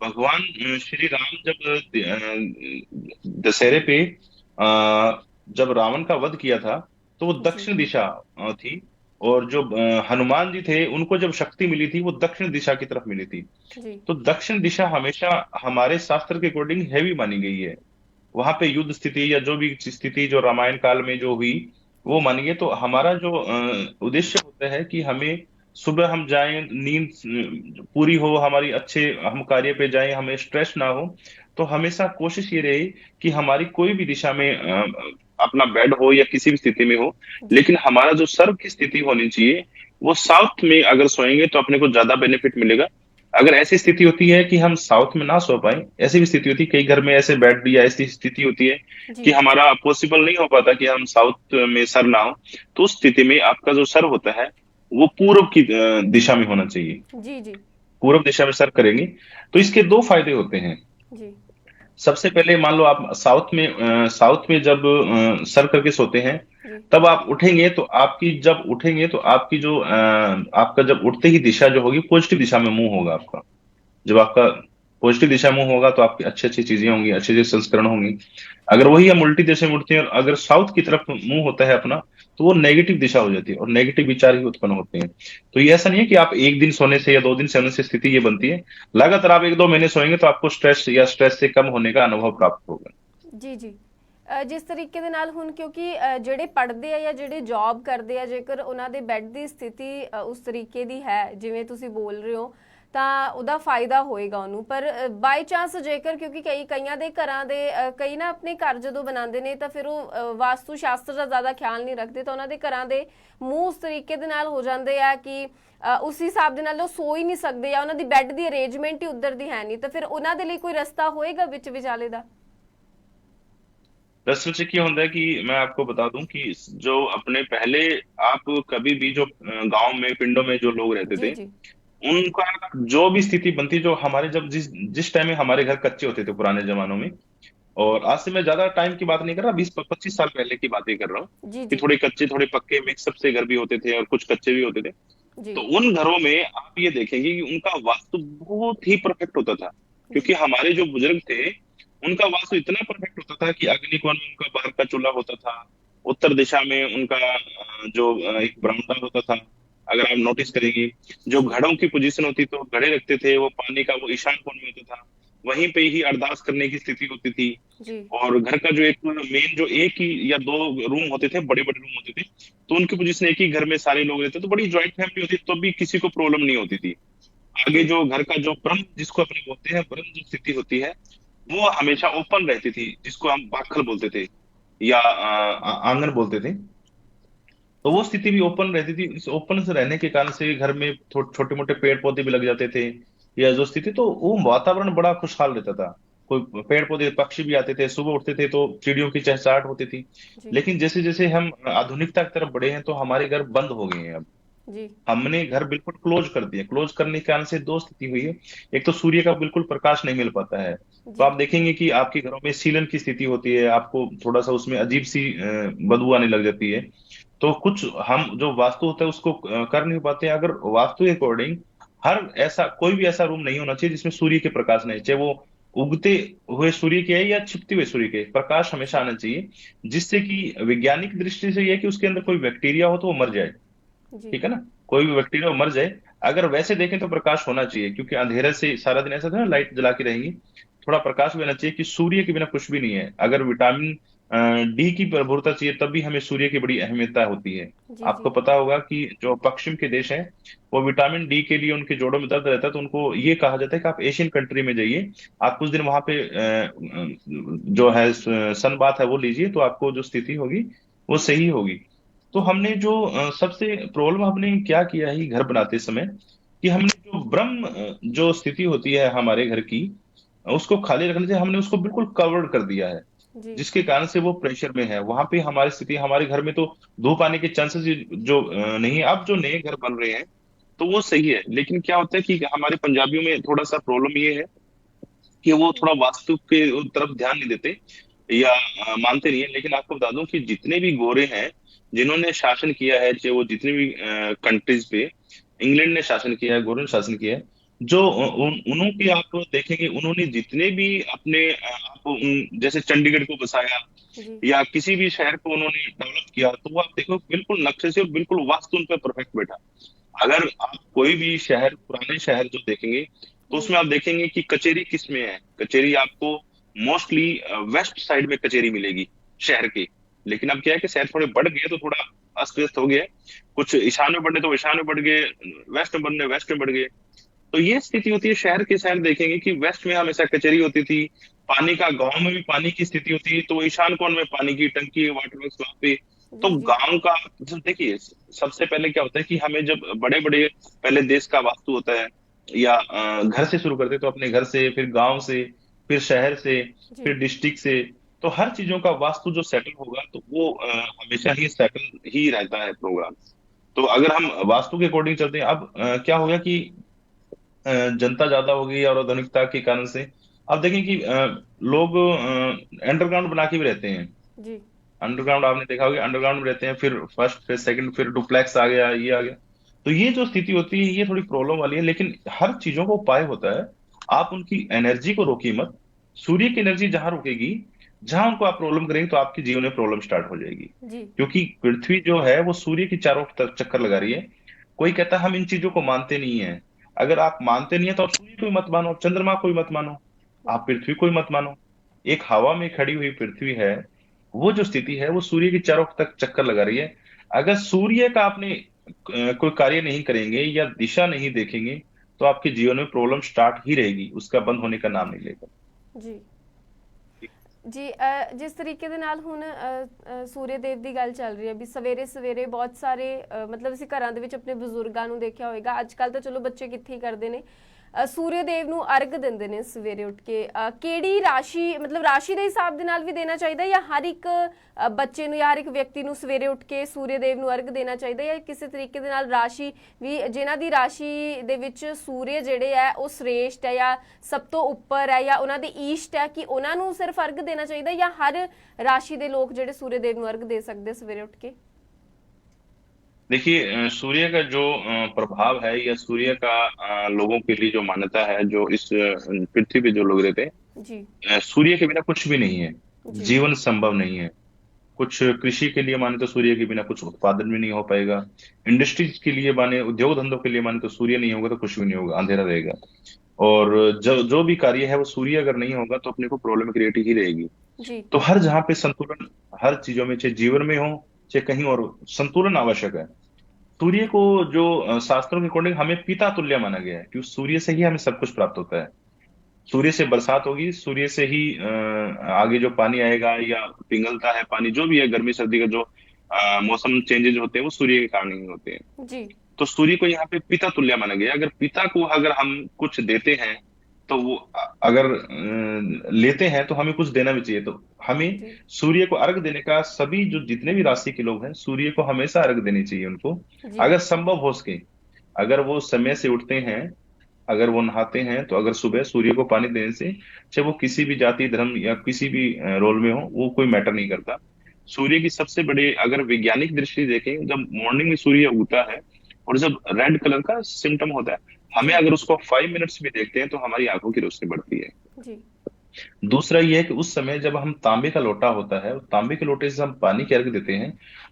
भगवान श्री राम जब दशहरे पे जब रावण का वध किया था तो वो जी दक्षिण दिशा थी। और जो हनुमान जी थे उनको जब शक्ति मिली थी वो दक्षिण दिशा की तरफ मिली थी। जी तो दक्षिण दिशा हमेशा हमारे शास्त्र के अकॉर्डिंग हैवी मानी गई है। वहां पे युद्ध स्थिति या जो भी स्थिति जो रामायण काल में जो हुई वो जी मानी गई। तो हमारा जो उद्देश्य होता है कि हमें सुबह हम जाएं, नींद पूरी हो हमारी, अच्छे हम कार्य पे जाएं, हमें स्ट्रेस ना हो। तो हमेशा कोशिश ये रही कि हमारी कोई भी दिशा में अपना बेड हो या किसी भी स्थिति में हो, जी लेकिन हमारा जो सर्व की स्थिति होनी चाहिए वो साउथ में अगर सोएंगे तो अपने को ज्यादा बेनिफिट मिलेगा। अगर ऐसी स्थिति होती है कि हम साउथ में ना सो पाए, ऐसी भी स्थिति होती है, कई घर में ऐसे बेड या ऐसी स्थिति होती है कि जी हमारा पॉसिबल नहीं हो पाता कि हम साउथ में सर ना हो, तो उस स्थिति में आपका जो सर होता है वो पूर्व की दिशा में होना चाहिए। जी जी पूर्व दिशा में सर करेंगे तो इसके दो फायदे होते हैं। जी सबसे पहले मान लो आप साउथ में जब सर करके सोते हैं, जी तब आप उठेंगे तो जब उठेंगे तो आपकी जो आपका जब उठते ही दिशा जो होगी पॉजिटिव दिशा में मुंह होगा आपका। जब आपका पॉजिटिव दिशा में होगा तो आपकी अच्छी अच्छी चीजें होंगी, अच्छे अच्छे संस्करण होंगी। अगर वही हम उल्टी दिशा में उठते हैं और अगर साउथ की तरफ मुंह होता है अपना, तो वो नेगेटिव दिशा हो जाती है और नेगेटिव विचार ही उत्पन्न होते हैं। तो ये ऐसा नहीं है कि आप एक दिन सोने से या 2 दिन सोने से स्थिति ये बनती है। लगातार आप 1-2 महीने सोएंगे तो आपको स्ट्रेस या स्ट्रेस से कम होने का अनुभव प्राप्त होगा। ਜੀ ਜੀ ਜਿਸ ਤਰੀਕੇ ਦੇ ਨਾਲ ਹੁਣ ਕਿਉਂਕਿ ਜਿਹੜੇ ਪੜ੍ਹਦੇ ਆ ਜਾਂ ਜਿਹੜੇ ਜੌਬ ਕਰਦੇ ਆ ਜੇਕਰ ਉਹਨਾਂ ਦੇ ਬੈੱਡ ਦੀ ਸਥਿਤੀ ਉਸ ਤਰੀਕੇ ਦੀ ਹੈ ਜਿਵੇਂ ਤੁਸੀਂ ਬੋਲ ਰਹੇ ਹੋ ਤਾਂ ਉਹਦਾ ਫਾਇਦਾ ਹੋਏਗਾ ਉਹਨੂੰ। ਪਰ ਬਾਈ ਚਾਂਸ ਜੇਕਰ ਕਿਉਂਕਿ ਕਈਆਂ ਦੇ ਘਰਾਂ ਦੇ ਕਈ ਨਾ ਆਪਣੇ ਘਰ ਜਦੋਂ ਬਣਾਉਂਦੇ ਨੇ ਤਾਂ ਫਿਰ ਉਹ ਵਾਸਤੂ ਸ਼ਾਸਤਰ ਦਾ ਜ਼ਿਆਦਾ ਖਿਆਲ ਨਹੀਂ ਰੱਖਦੇ ਤਾਂ ਉਹਨਾਂ ਦੇ ਘਰਾਂ ਦੇ ਮੂੰਹ ਉਸ ਤਰੀਕੇ ਦੇ ਨਾਲ ਹੋ ਜਾਂਦੇ ਆ ਕਿ ਉਸ ਹਿਸਾਬ ਦੇ ਨਾਲ ਉਹ ਸੋ ਹੀ ਨਹੀਂ ਸਕਦੇ ਜਾਂ ਉਹਨਾਂ ਦੀ ਬੈੱਡ ਦੀ ਅਰੇਂਜਮੈਂਟ ਹੀ ਉੱਧਰ ਦੀ ਹੈ ਨਹੀਂ ਤਾਂ ਫਿਰ ਉਹਨਾਂ ਦੇ ਲਈ ਕੋਈ ਰਸਤਾ ਹੋਏਗਾ ਵਿੱਚ ਵਿਚਾਲੇ ਦਾ। दरअसल से क्या होता है कि मैं आपको बता दूं कि जो अपने पहले आप कभी भी जो गांव में पिंडों में जो लोग रहते जी थे जी उनका जो भी स्थिति बनती, जो हमारे जब जिस जिस टाइम में हमारे घर कच्चे होते थे पुराने जमानों में, और आज से मैं ज्यादा टाइम की बात नहीं कर रहा, 20-25 साल पहले की बात ही कर रहा हूँ जी कि जी थोड़े कच्चे थोड़े पक्के मिक्सअप से घर भी होते थे और कुछ कच्चे भी होते थे। जी तो उन घरों में आप ये देखेंगे कि उनका वास्तु बहुत ही परफेक्ट होता था, क्योंकि जी हमारे जो बुजुर्ग थे उनका वास्तु इतना परफेक्ट होता था कि अग्निकोण में उनका बाहर का चूल्हा होता था, उत्तर दिशा में उनका जो एक बरामदा होता था। अगर आप नोटिस करेंगे जो जी घड़ों की पोजीशन होती तो घड़े रखते थे वो पानी का वो ईशान कोण में होता था, वहीं पे ही अरदास करने की स्थिति होती थी। जी और घर का जो एक मेन जो एक ही या 2 रूम होते थे, बड़े बड़े रूम होते थे, तो उनकी पोजीशन एक ही घर में सारे लोग रहते तो बड़ी ज्वाइंट फैमिली होती तो भी किसी को प्रॉब्लम नहीं होती थी। आगे जी जो घर का जो ब्रह्म जिसको अपने बोलते हैं ब्रह्म जो स्थिति होती है वो हमेशा ओपन रहती थी, जिसको हम बाखल बोलते थे या आंगन बोलते थे। तो वो स्थिति भी ओपन रहती थी। इस ओपन से रहने के कारण से घर में छोटे मोटे पेड़ पौधे भी लग जाते थे, या जो स्थिति, तो वो वातावरण बड़ा खुशहाल रहता था। कोई पेड़ पौधे पक्षी भी आते थे, सुबह उठते थे तो चिड़ियों की चहचहाट होती थी। जी लेकिन जैसे जैसे हम आधुनिकता की तरफ बढ़े हैं तो हमारे घर बंद हो गए हैं अब। जी हमने घर बिल्कुल क्लोज कर दिया। क्लोज करने के कारण से 2 स्थिति हुई है। एक तो सूर्य का बिल्कुल प्रकाश नहीं मिल पाता है, तो जी आप देखेंगे कि आपके घरों में सीलन की स्थिति होती है, आपको थोड़ा सा उसमें अजीब सी बदबू आने लग जाती है। तो कुछ हम जो वास्तु होता है उसको कर नहीं पाते। अगर वास्तु के अकॉर्डिंग हर ऐसा कोई भी ऐसा रूम नहीं होना चाहिए जिसमें सूर्य के प्रकाश नहीं, चाहे वो उगते हुए सूर्य के है या छिपते हुए सूर्य के, प्रकाश हमेशा आना चाहिए, जिससे कि वैज्ञानिक दृष्टि से यह है कि उसके अंदर कोई बैक्टीरिया हो तो वो मर जाए। जी ठीक है ना, कोई भी बैक्टीरिया मर जाए। अगर वैसे देखें तो प्रकाश होना चाहिए, क्योंकि अंधेरे से सारा दिन ऐसा था ना, लाइट जला के रहेंगी, थोड़ा प्रकाश भी होना चाहिए कि सूर्य के बिना कुछ भी नहीं है। अगर विटामिन डी की प्रभुरता चाहिए तब भी हमें सूर्य की बड़ी अहमियता होती है। जी आपको जी पता होगा कि जो पश्चिम के देश हैं वो विटामिन डी के लिए उनके जोड़ों में दर्द रहता है तो उनको ये कहा जाता है कि आप एशियन कंट्री में जाइए, आप कुछ दिन वहां पे जो है सन बाथ है वो लीजिए, तो आपको जो स्थिति होगी वो सही होगी। तो जी हमने जो सबसे प्रॉब्लम हमने क्या किया है घर बनाते समय, कि हमने जो ब्रह्म जो स्थिति होती है हमारे घर की, उसको खाली रखने से हमने उसको बिल्कुल कवर्ड कर दिया है, जी जिसके कारण से वो प्रेशर में है। वहां पे हमारी स्थिति, हमारे घर में तो धूप आने के चांसेस जो नहीं है। अब जो नए घर बन रहे हैं तो वो सही है, लेकिन क्या होता है कि हमारे पंजाबियों में थोड़ा सा प्रॉब्लम ये है कि वो थोड़ा वास्तु के तरफ ध्यान नहीं देते या मानते नहीं है। लेकिन आपको बता दूं कि जितने भी गोरे हैं जिन्होंने शासन किया है, चाहे वो जितने भी कंट्रीज पे, इंग्लैंड ने शासन किया है, गोरों ने शासन किया है, जो उन्होंने आप देखेंगे, उन्होंने जितने भी अपने आप जैसे चंडीगढ़ को बसाया, जी या किसी भी शहर को उन्होंने डेवलप किया, तो वो आप देखो बिल्कुल नक्शे से और बिल्कुल वास्तु उन पे परफेक्ट बैठा। अगर आप कोई भी शहर, पुराने शहर जो देखेंगे, तो जी उसमें आप देखेंगे कि कचेरी किस में है। कचेरी आपको मोस्टली वेस्ट साइड में कचेरी मिलेगी शहर के। लेकिन अब क्या है कि शहर थोड़े बढ़ गए तो थोड़ा अस्त व्यस्त हो गया है। कुछ ईशान में बढ़ने तो ईशान में बढ़ गए, वेस्ट में बढ़ने वेस्ट में बढ़ गए। तो ये स्थिति होती है शहर के। शहर देखेंगे कि वेस्ट में हमेशा कचेरी होती थी, पानी का गांव में भी पानी की स्थिति होती है, तो ईशान कोण में पानी की टंकी, वाटर वर्क्स वहां पे। तो जी जी गांव का जब देखिए, सबसे पहले क्या होता है कि हमें जब बड़े बड़े, पहले देश का वास्तु होता है, या घर से शुरू करते हैं, तो अपने घर से, फिर गांव से, फिर शहर से, जी फिर डिस्ट्रिक्ट से। तो हर चीजों का वास्तु जो सेटल होगा, तो वो हमेशा ही सेटल ही रहता है प्रोग्राम। तो अगर हम वास्तु के अकॉर्डिंग चलते हैं, अब क्या हो गया कि जनता ज्यादा हो गई और आधुनिकता के कारण से आप देखें कि लोग अंडरग्राउंड बना के भी रहते हैं। जी अंडरग्राउंड आपने देखा होगा, अंडरग्राउंड में रहते हैं, फिर फर्स्ट, फिर सेकंड, फिर डुप्लेक्स आ गया, ये आ गया। तो ये जो स्थिति होती है, ये थोड़ी प्रॉब्लम वाली है। लेकिन हर चीजों का उपाय होता है। आप उनकी एनर्जी को रोकिए मत। सूर्य की एनर्जी जहां रुकेगी, जहां उनको आप प्रॉब्लम करेंगे, तो आपके जीवन में प्रॉब्लम स्टार्ट हो जाएगी। जी क्योंकि पृथ्वी जो है वो सूर्य की चारों तरफ चक्कर लगा रही है। कोई कहता है हम इन चीजों को मानते नहीं है। अगर आप मानते नहीं है, तो आप सूर्य को ही मत मानो, चंद्रमा को ही मत मानो, आप पृथ्वी को ही मत मानो। एक हवा में खड़ी हुई पृथ्वी है, वो जो स्थिति है वो सूर्य की चारों तक चक्कर लगा रही है। अगर सूर्य का आपने कोई कार्य नहीं करेंगे या दिशा नहीं देखेंगे, तो आपके जीवन में प्रॉब्लम स्टार्ट ही रहेगी, उसका बंद होने का नाम नहीं लेगा। जी ਜੀ ਜਿਸ ਤਰੀਕੇ ਦੇ ਨਾਲ ਹੁਣ ਸੂਰਯ ਦੇਵ ਦੀ ਗੱਲ ਚੱਲ ਰਹੀ ਹੈ ਵੀ ਸਵੇਰੇ ਸਵੇਰੇ ਬਹੁਤ ਸਾਰੇ ਮਤਲਬ ਅਸੀਂ ਘਰਾਂ ਦੇ ਵਿੱਚ ਆਪਣੇ ਬਜ਼ੁਰਗਾਂ ਨੂੰ ਦੇਖਿਆ ਹੋਵੇਗਾ। ਅੱਜ ਕੱਲ ਤਾਂ ਚਲੋ ਬੱਚੇ ਕਿੱਥੇ ਹੀ ਕਰਦੇ ਨੇ, ਸੂਰਯ ਦੇਵ ਨੂੰ ਅਰਗ ਦਿੰਦੇ ਨੇ ਸਵੇਰੇ ਉੱਠ ਕੇ। ਕਿਹੜੀ ਰਾਸ਼ੀ, ਮਤਲਬ ਰਾਸ਼ੀ ਦੇ ਹਿਸਾਬ ਦੇ ਨਾਲ ਵੀ ਦੇਣਾ ਚਾਹੀਦਾ, ਜਾਂ ਹਰ ਇੱਕ ਬੱਚੇ ਨੂੰ ਜਾਂ ਹਰ ਇੱਕ ਵਿਅਕਤੀ ਨੂੰ ਸਵੇਰੇ ਉੱਠ ਕੇ ਸੂਰਯ ਦੇਵ ਨੂੰ ਅਰਗ ਦੇਣਾ ਚਾਹੀਦਾ, ਜਾਂ ਕਿਸੇ ਤਰੀਕੇ ਦੇ ਨਾਲ ਰਾਸ਼ੀ ਵੀ ਜਿਨ੍ਹਾਂ ਦੀ ਰਾਸ਼ੀ ਦੇ ਵਿੱਚ ਸੂਰਯ ਜਿਹੜੇ ਹੈ ਉਹ ਸ੍ਰੇਸ਼ਟ ਹੈ ਜਾਂ ਸਭ ਤੋਂ ਉੱਪਰ ਹੈ ਜਾਂ ਉਹਨਾਂ ਦੇ ਈਸ਼ਟ ਹੈ, ਕਿ ਉਹਨਾਂ ਨੂੰ ਸਿਰਫ ਅਰਗ ਦੇਣਾ ਚਾਹੀਦਾ, ਜਾਂ ਹਰ ਰਾਸ਼ੀ ਦੇ ਲੋਕ ਜਿਹੜੇ ਸੂਰਯ ਦੇਵ ਨੂੰ ਅਰਗ ਦੇ ਸਕਦੇ ਸਵੇਰੇ ਉੱਠ ਕੇ? देखिए, सूर्य का जो प्रभाव है, या सूर्य का लोगों के लिए जो मान्यता है, जो इस पृथ्वी पे जो लोग रहते हैं, जी सूर्य के बिना कुछ भी नहीं है। जी जीवन संभव नहीं है। कुछ कृषि के लिए माने तो सूर्य के बिना कुछ उत्पादन भी नहीं हो पाएगा। इंडस्ट्रीज के लिए माने, उद्योग धंधों के लिए माने, तो सूर्य नहीं होगा तो कुछ भी नहीं होगा, अंधेरा रहेगा। और जो जो भी कार्य है वो सूर्य अगर नहीं होगा, तो अपने को प्रॉब्लम क्रिएट ही रहेगी। जी तो हर जहाँ पे संतुलन, हर चीजों में, चाहे जीवन में हो चाहे कहीं और हो, संतुलन आवश्यक है। सूर्य को जो शास्त्रों के अकॉर्डिंग हमें पिता तुल्य माना गया है, क्योंकि सूर्य से ही हमें सब कुछ प्राप्त होता है। सूर्य से बरसात होगी, सूर्य से ही आगे जो पानी आएगा या पिघलता है पानी, जो भी है, गर्मी सर्दी का जो मौसम चेंजेज होते हैं, वो सूर्य के कारण ही होते हैं। जी तो सूर्य को यहाँ पे पिता तुल्य माना गया है। अगर पिता को अगर हम कुछ देते हैं, तो वो अगर लेते हैं, तो हमें कुछ देना भी चाहिए। तो हमें जी सूर्य को अर्घ देने का, सभी जो जितने भी राशि के लोग हैं, सूर्य को हमेशा अर्घ देनी चाहिए उनको, जी अगर संभव हो सके। अगर वो समय से उठते हैं, अगर वो नहाते हैं, तो अगर सुबह सूर्य को पानी देने से, चाहे वो किसी भी जाति धर्म या किसी भी रोल में हो, वो कोई मैटर नहीं करता। सूर्य की सबसे बड़े, अगर वैज्ञानिक दृष्टि देखें, जब मॉर्निंग में सूर्य उगता है और जब रेड कलर का सिम्टम होता है, हमें जी अगर उसको 5 मिनट्स भी देखते हैं, तो हमारी आंखों की रोशनी बढ़ती है। जी दूसरा ये है कि उस समय जब हम, तांबे का लोटा होता है, तांबे के लोटे से हम पानी के अर्घ देते हैं,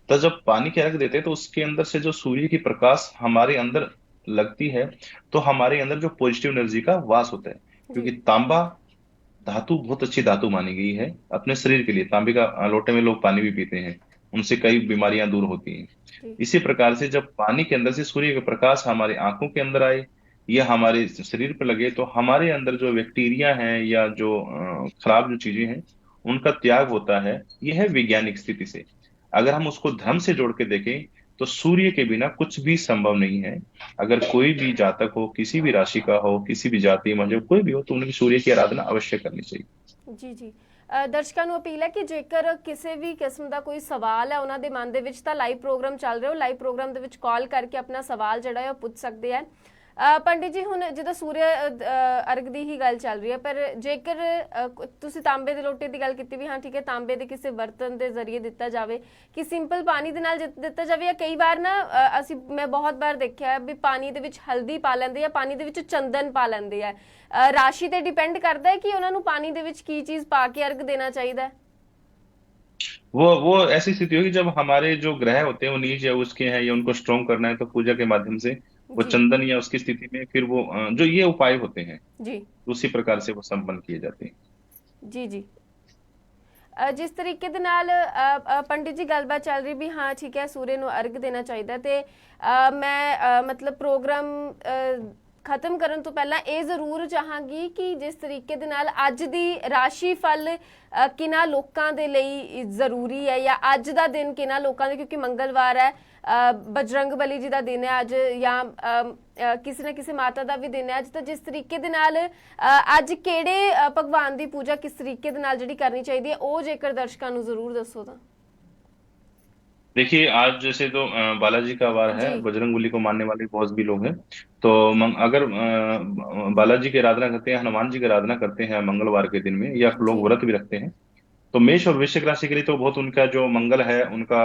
तो जब पानी के अर्घ देते हैं, तो उसके अंदर से जो सूर्य की प्रकाश हमारे अंदर लगती है, तो हमारे अंदर जो पॉजिटिव एनर्जी का वास होता है। क्योंकि जी तांबा धातु बहुत अच्छी धातु मानी गई है अपने शरीर के लिए। तांबे का लोटे में लोग पानी भी पीते हैं, उनसे कई बीमारियां दूर होती हैं। जी इसी प्रकार से जब पानी के अंदर से सूर्य का प्रकाश हमारे आंखों के अंदर आए या हमारे शरीर पर लगे, तो हमारे अंदर जो बैक्टीरिया हैं या जो खराब जो चीजें हैं, उनका त्याग होता है। यह है वैज्ञानिक स्थिति से। अगर हम उसको धर्म से जोड़ के देखें, तो सूर्य के बिना कुछ भी संभव नहीं है। अगर कोई भी जातक हो, किसी भी राशि का हो, किसी भी जाति मजहब कोई भी हो, तो उन्हें सूर्य की आराधना अवश्य करनी चाहिए। ਜੀ ਜੀ ਦਰਸ਼ਕਾਂ ਨੂੰ ਅਪੀਲ ਹੈ ਕਿ ਜੇਕਰ ਕਿਸੇ ਵੀ ਕਿਸਮ ਦਾ ਕੋਈ ਸਵਾਲ ਹੈ ਉਹਨਾਂ ਦੇ ਮਨ ਦੇ ਵਿੱਚ, ਤਾਂ ਲਾਈਵ ਪ੍ਰੋਗਰਾਮ ਚੱਲ ਰਿਹਾ, ਉਹ ਲਾਈਵ ਪ੍ਰੋਗਰਾਮ ਦੇ ਵਿੱਚ ਕਾਲ ਕਰਕੇ ਆਪਣਾ ਸਵਾਲ ਜਿਹੜਾ ਹੈ ਉਹ ਪੁੱਛ ਸਕਦੇ ਆ। ਪੰਡਿਤ ਜੀ, ਹੁਣ ਜਦੋਂ ਸੂਰਯ ਅਰਗ ਦੀ ਹੀ ਗੱਲ ਚੱਲ ਰਹੀ ਹੈ, ਪਰ ਜੇਕਰ ਤੁਸੀਂ ਤਾਂਬੇ ਦੇ ਲੋਟੇ ਦੀ ਗੱਲ ਕੀਤੀ ਵੀ ਹਾਂ ਠੀਕ ਹੈ, ਤਾਂਬੇ ਦੇ ਕਿਸੇ ਬਰਤਨ ਦੇ ਜ਼ਰੀਏ ਦਿੱਤਾ ਜਾਵੇ ਕਿ ਸਿੰਪਲ ਪਾਣੀ ਦੇ ਨਾਲ ਦਿੱਤਾ ਜਾਵੇ, ਜਾਂ ਕਈ ਵਾਰ ਨਾ ਮੈਂ ਬਹੁਤ ਵਾਰ ਦੇਖਿਆ ਵੀ ਪਾਣੀ ਦੇ ਵਿੱਚ ਹਲਦੀ ਪਾ ਲੈਂਦੇ ਆ, ਪਾਣੀ ਦੇ ਵਿੱਚ ਚੰਦਨ ਪਾ ਲੈਂਦੇ ਆ। ਰਾਸ਼ੀ ਤੇ ਡਿਪੈਂਡ ਕਰਦਾ ਹੈ ਕਿ ਉਹਨਾਂ ਨੂੰ ਪਾਣੀ ਦੇ ਵਿੱਚ ਕੀ ਚੀਜ਼ ਪਾ ਕੇ ਅਰਗ ਦੇਣਾ ਚਾਹੀਦਾ ਹੈ। वो ऐसी स्थिति होगी जब हमारे जो ग्रह होते हैं वो नीच या उसके हैं या उनको स्ट्रोंग करना है, तो पूजा के माध्यम से वो जी चंदन या उसकी स्थिति में फिर वो जो ये उपाय होते हैं जी उसी प्रकार से वो संपन्न किए जाते हैं। जी जी। ਜਿਸ ਤਰੀਕੇ ਦੇ ਨਾਲ ਪੰਡਿਤ ਜੀ ਗੱਲਬਾਤ ਚੱਲ ਰਹੀ ਵੀ ਹਾਂ ਠੀਕ ਹੈ ਸੂਰਜ ਨੂੰ ਅਰਗ ਦੇਣਾ ਚਾਹੀਦਾ ਤੇ ਮੈਂ ਮਤਲਬ ਪ੍ਰੋਗਰਾਮ ਖਤਮ ਕਰਨ ਤੋਂ ਪਹਿਲਾਂ ਇਹ ਜ਼ਰੂਰ ਚਾਹਾਂਗੀ ਕਿ ਜਿਸ ਤਰੀਕੇ ਦੇ ਨਾਲ ਅੱਜ ਦੀ ਰਾਸ਼ੀ ਫਲ ਕਿਹਨਾਂ ਲੋਕਾਂ ਦੇ ਲਈ ਜ਼ਰੂਰੀ ਹੈ ਜਾਂ ਅੱਜ ਦਾ ਦਿਨ ਕਿਹਨਾਂ ਲੋਕਾਂ ਦੇ, ਕਿਉਂਕਿ ਮੰਗਲਵਾਰ ਹੈ, ਬਜਰੰਗ ਬਲੀ ਜੀ ਦਾ ਦਿਨ ਹੈ ਅੱਜ, ਜਾਂ ਕਿਸੇ ਨਾ ਕਿਸੇ ਮਾਤਾ ਦਾ ਵੀ ਦਿਨ ਹੈ ਅੱਜ, ਤਾਂ ਜਿਸ ਤਰੀਕੇ ਦੇ ਨਾਲ ਅੱਜ ਕਿਹੜੇ ਭਗਵਾਨ ਦੀ ਪੂਜਾ ਕਿਸ ਤਰੀਕੇ ਦੇ ਨਾਲ ਜਿਹੜੀ करनी चाहिए ਉਹ ਜੇਕਰ ਦਰਸ਼ਕਾਂ ਨੂੰ ਜ਼ਰੂਰ ਦੱਸੋ ਤਾਂ। देखिए आज जैसे तो बालाजी का वार है, जी बजरंगबली को मानने वाले बहुत भी लोग हैं। तो अगर बालाजी की आराधना करते हैं, हनुमान जी की आराधना करते हैं मंगलवार के दिन में, या जी लोग व्रत भी रखते हैं, तो मेष और वृश्चिक राशि के लिए तो बहुत उनका जो मंगल है उनका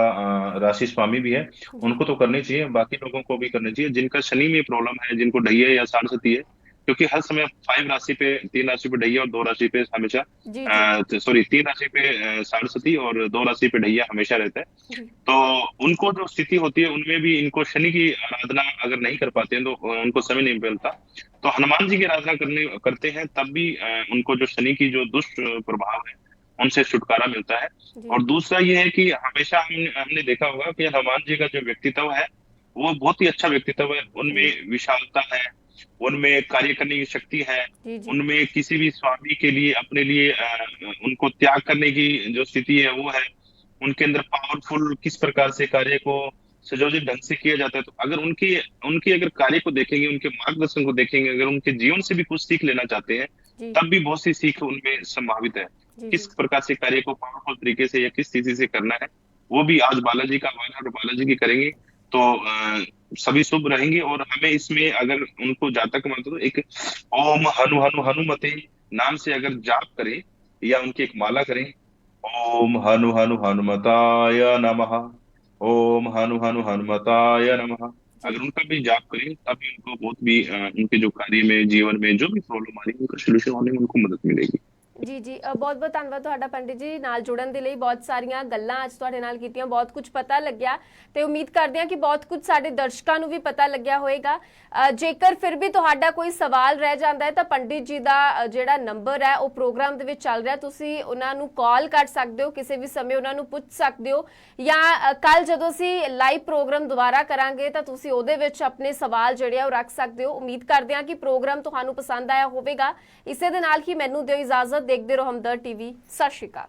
राशि स्वामी भी है, जी उनको तो करनी चाहिए, बाकी लोगों को भी करनी चाहिए। जिनका शनि में प्रॉब्लम है, जिनको ढैया या साढ़सती है, क्योंकि हर समय 5 राशि पे, 3 राशि पे ढैया और 2 राशि पे हमेशा जी जी सॉरी 3 राशि पे साढ़सती और 2 राशि पे ढैया हमेशा रहता है। जी तो उनको जो स्थिति होती है उनमें भी इनको शनि की आराधना अगर नहीं कर पाते हैं तो उनको समय नहीं मिलता, तो हनुमान जी की आराधना करते हैं तब भी उनको जो शनि की जो दुष्ट प्रभाव है उनसे छुटकारा मिलता है। जी और दूसरा ये है कि हमेशा हमने देखा होगा कि हनुमान जी का जो व्यक्तित्व है वो बहुत ही अच्छा व्यक्तित्व है, जी उनमें विशालता है, उनमें कार्य करने की शक्ति है, जी जी उनमें किसी भी स्वामी के लिए अपने लिए उनको त्याग करने की जो स्थिति है वो है, उनके अंदर पावरफुल किस प्रकार से कार्य को सुयोजित ढंग से किया जाता है। तो अगर उनकी उनकी अगर कार्य को देखेंगे, उनके मार्गदर्शन को देखेंगे, अगर उनके जीवन से भी कुछ सीख लेना चाहते हैं, जी तब भी बहुत सी सीख उनमें संभावित है। जी किस जी प्रकार से कार्य को पावरफुल तरीके से या किस स्थिति से करना है, वो भी आज बालाजी का वार है और बालाजी की करेंगे तो सभी शुभ रहेंगे। और हमें इसमें अगर उनको जातक मानते तो एक ओम हनु हनु हनुमते नाम से अगर जाप करें या उनकी एक माला करें, ओम हनु हनु हनुमताय नमः, ओम हनु हनु हनुमताय नमः, जी अगर उनका भी जाप करें तभी उनको बहुत भी उनके जो कार्य में, जीवन में जो भी प्रॉब्लम आ रही है उनका सोल्यूशन होने में उनको मदद मिलेगी। ਜੀ ਜੀ ਬਹੁਤ ਬਹੁਤ ਧੰਨਵਾਦ ਤੁਹਾਡਾ ਪੰਡਿਤ ਜੀ ਨਾਲ ਜੁੜਨ ਦੇ ਲਈ। ਬਹੁਤ ਸਾਰੀਆਂ ਗੱਲਾਂ ਅੱਜ ਤੁਹਾਡੇ ਨਾਲ ਕੀਤੀਆਂ, ਬਹੁਤ ਕੁਝ ਪਤਾ ਲੱਗਿਆ ਤੇ ਉਮੀਦ ਕਰਦੇ ਹਾਂ ਕਿ ਬਹੁਤ ਕੁਝ ਸਾਡੇ ਦਰਸ਼ਕਾਂ ਨੂੰ ਵੀ ਪਤਾ ਲੱਗਿਆ ਹੋਵੇਗਾ। ਜੇਕਰ ਫਿਰ ਵੀ ਤੁਹਾਡਾ ਕੋਈ ਸਵਾਲ ਰਹਿ ਜਾਂਦਾ ਹੈ ਤਾਂ ਪੰਡਿਤ ਜੀ ਦਾ ਜਿਹੜਾ ਨੰਬਰ ਹੈ ਉਹ ਪ੍ਰੋਗਰਾਮ ਦੇ ਵਿੱਚ ਚੱਲ ਰਿਹਾ, ਤੁਸੀਂ ਉਹਨਾਂ ਨੂੰ ਕਾਲ ਕਰ ਸਕਦੇ ਹੋ, ਕਿਸੇ ਵੀ ਸਮੇਂ ਉਹਨਾਂ ਨੂੰ ਪੁੱਛ ਸਕਦੇ ਹੋ, ਜਾਂ ਕੱਲ ਜਦੋਂ ਅਸੀਂ ਲਾਈਵ ਪ੍ਰੋਗਰਾਮ ਦੁਬਾਰਾ ਕਰਾਂਗੇ ਤਾਂ ਤੁਸੀਂ ਉਹਦੇ ਵਿੱਚ ਆਪਣੇ ਸਵਾਲ ਜਿਹੜੇ ਆ ਉਹ ਰੱਖ ਸਕਦੇ ਹੋ। ਉਮੀਦ ਕਰਦੇ ਹਾਂ ਕਿ ਪ੍ਰੋਗਰਾਮ ਤੁਹਾਨੂੰ ਪਸੰਦ ਆਇਆ ਹੋਵੇਗਾ। ਇਸੇ ਦੇ ਨਾਲ ਹੀ ਮੈਨੂੰ ਦਿਓ ਇਜਾਜ਼ਤ, ਦੇਖਦੇ ਰਹੋ ਹਮਦਰਦ ਟੀਵੀ। ਸਤਿ ਸ਼੍ਰੀ ਅਕਾਲ।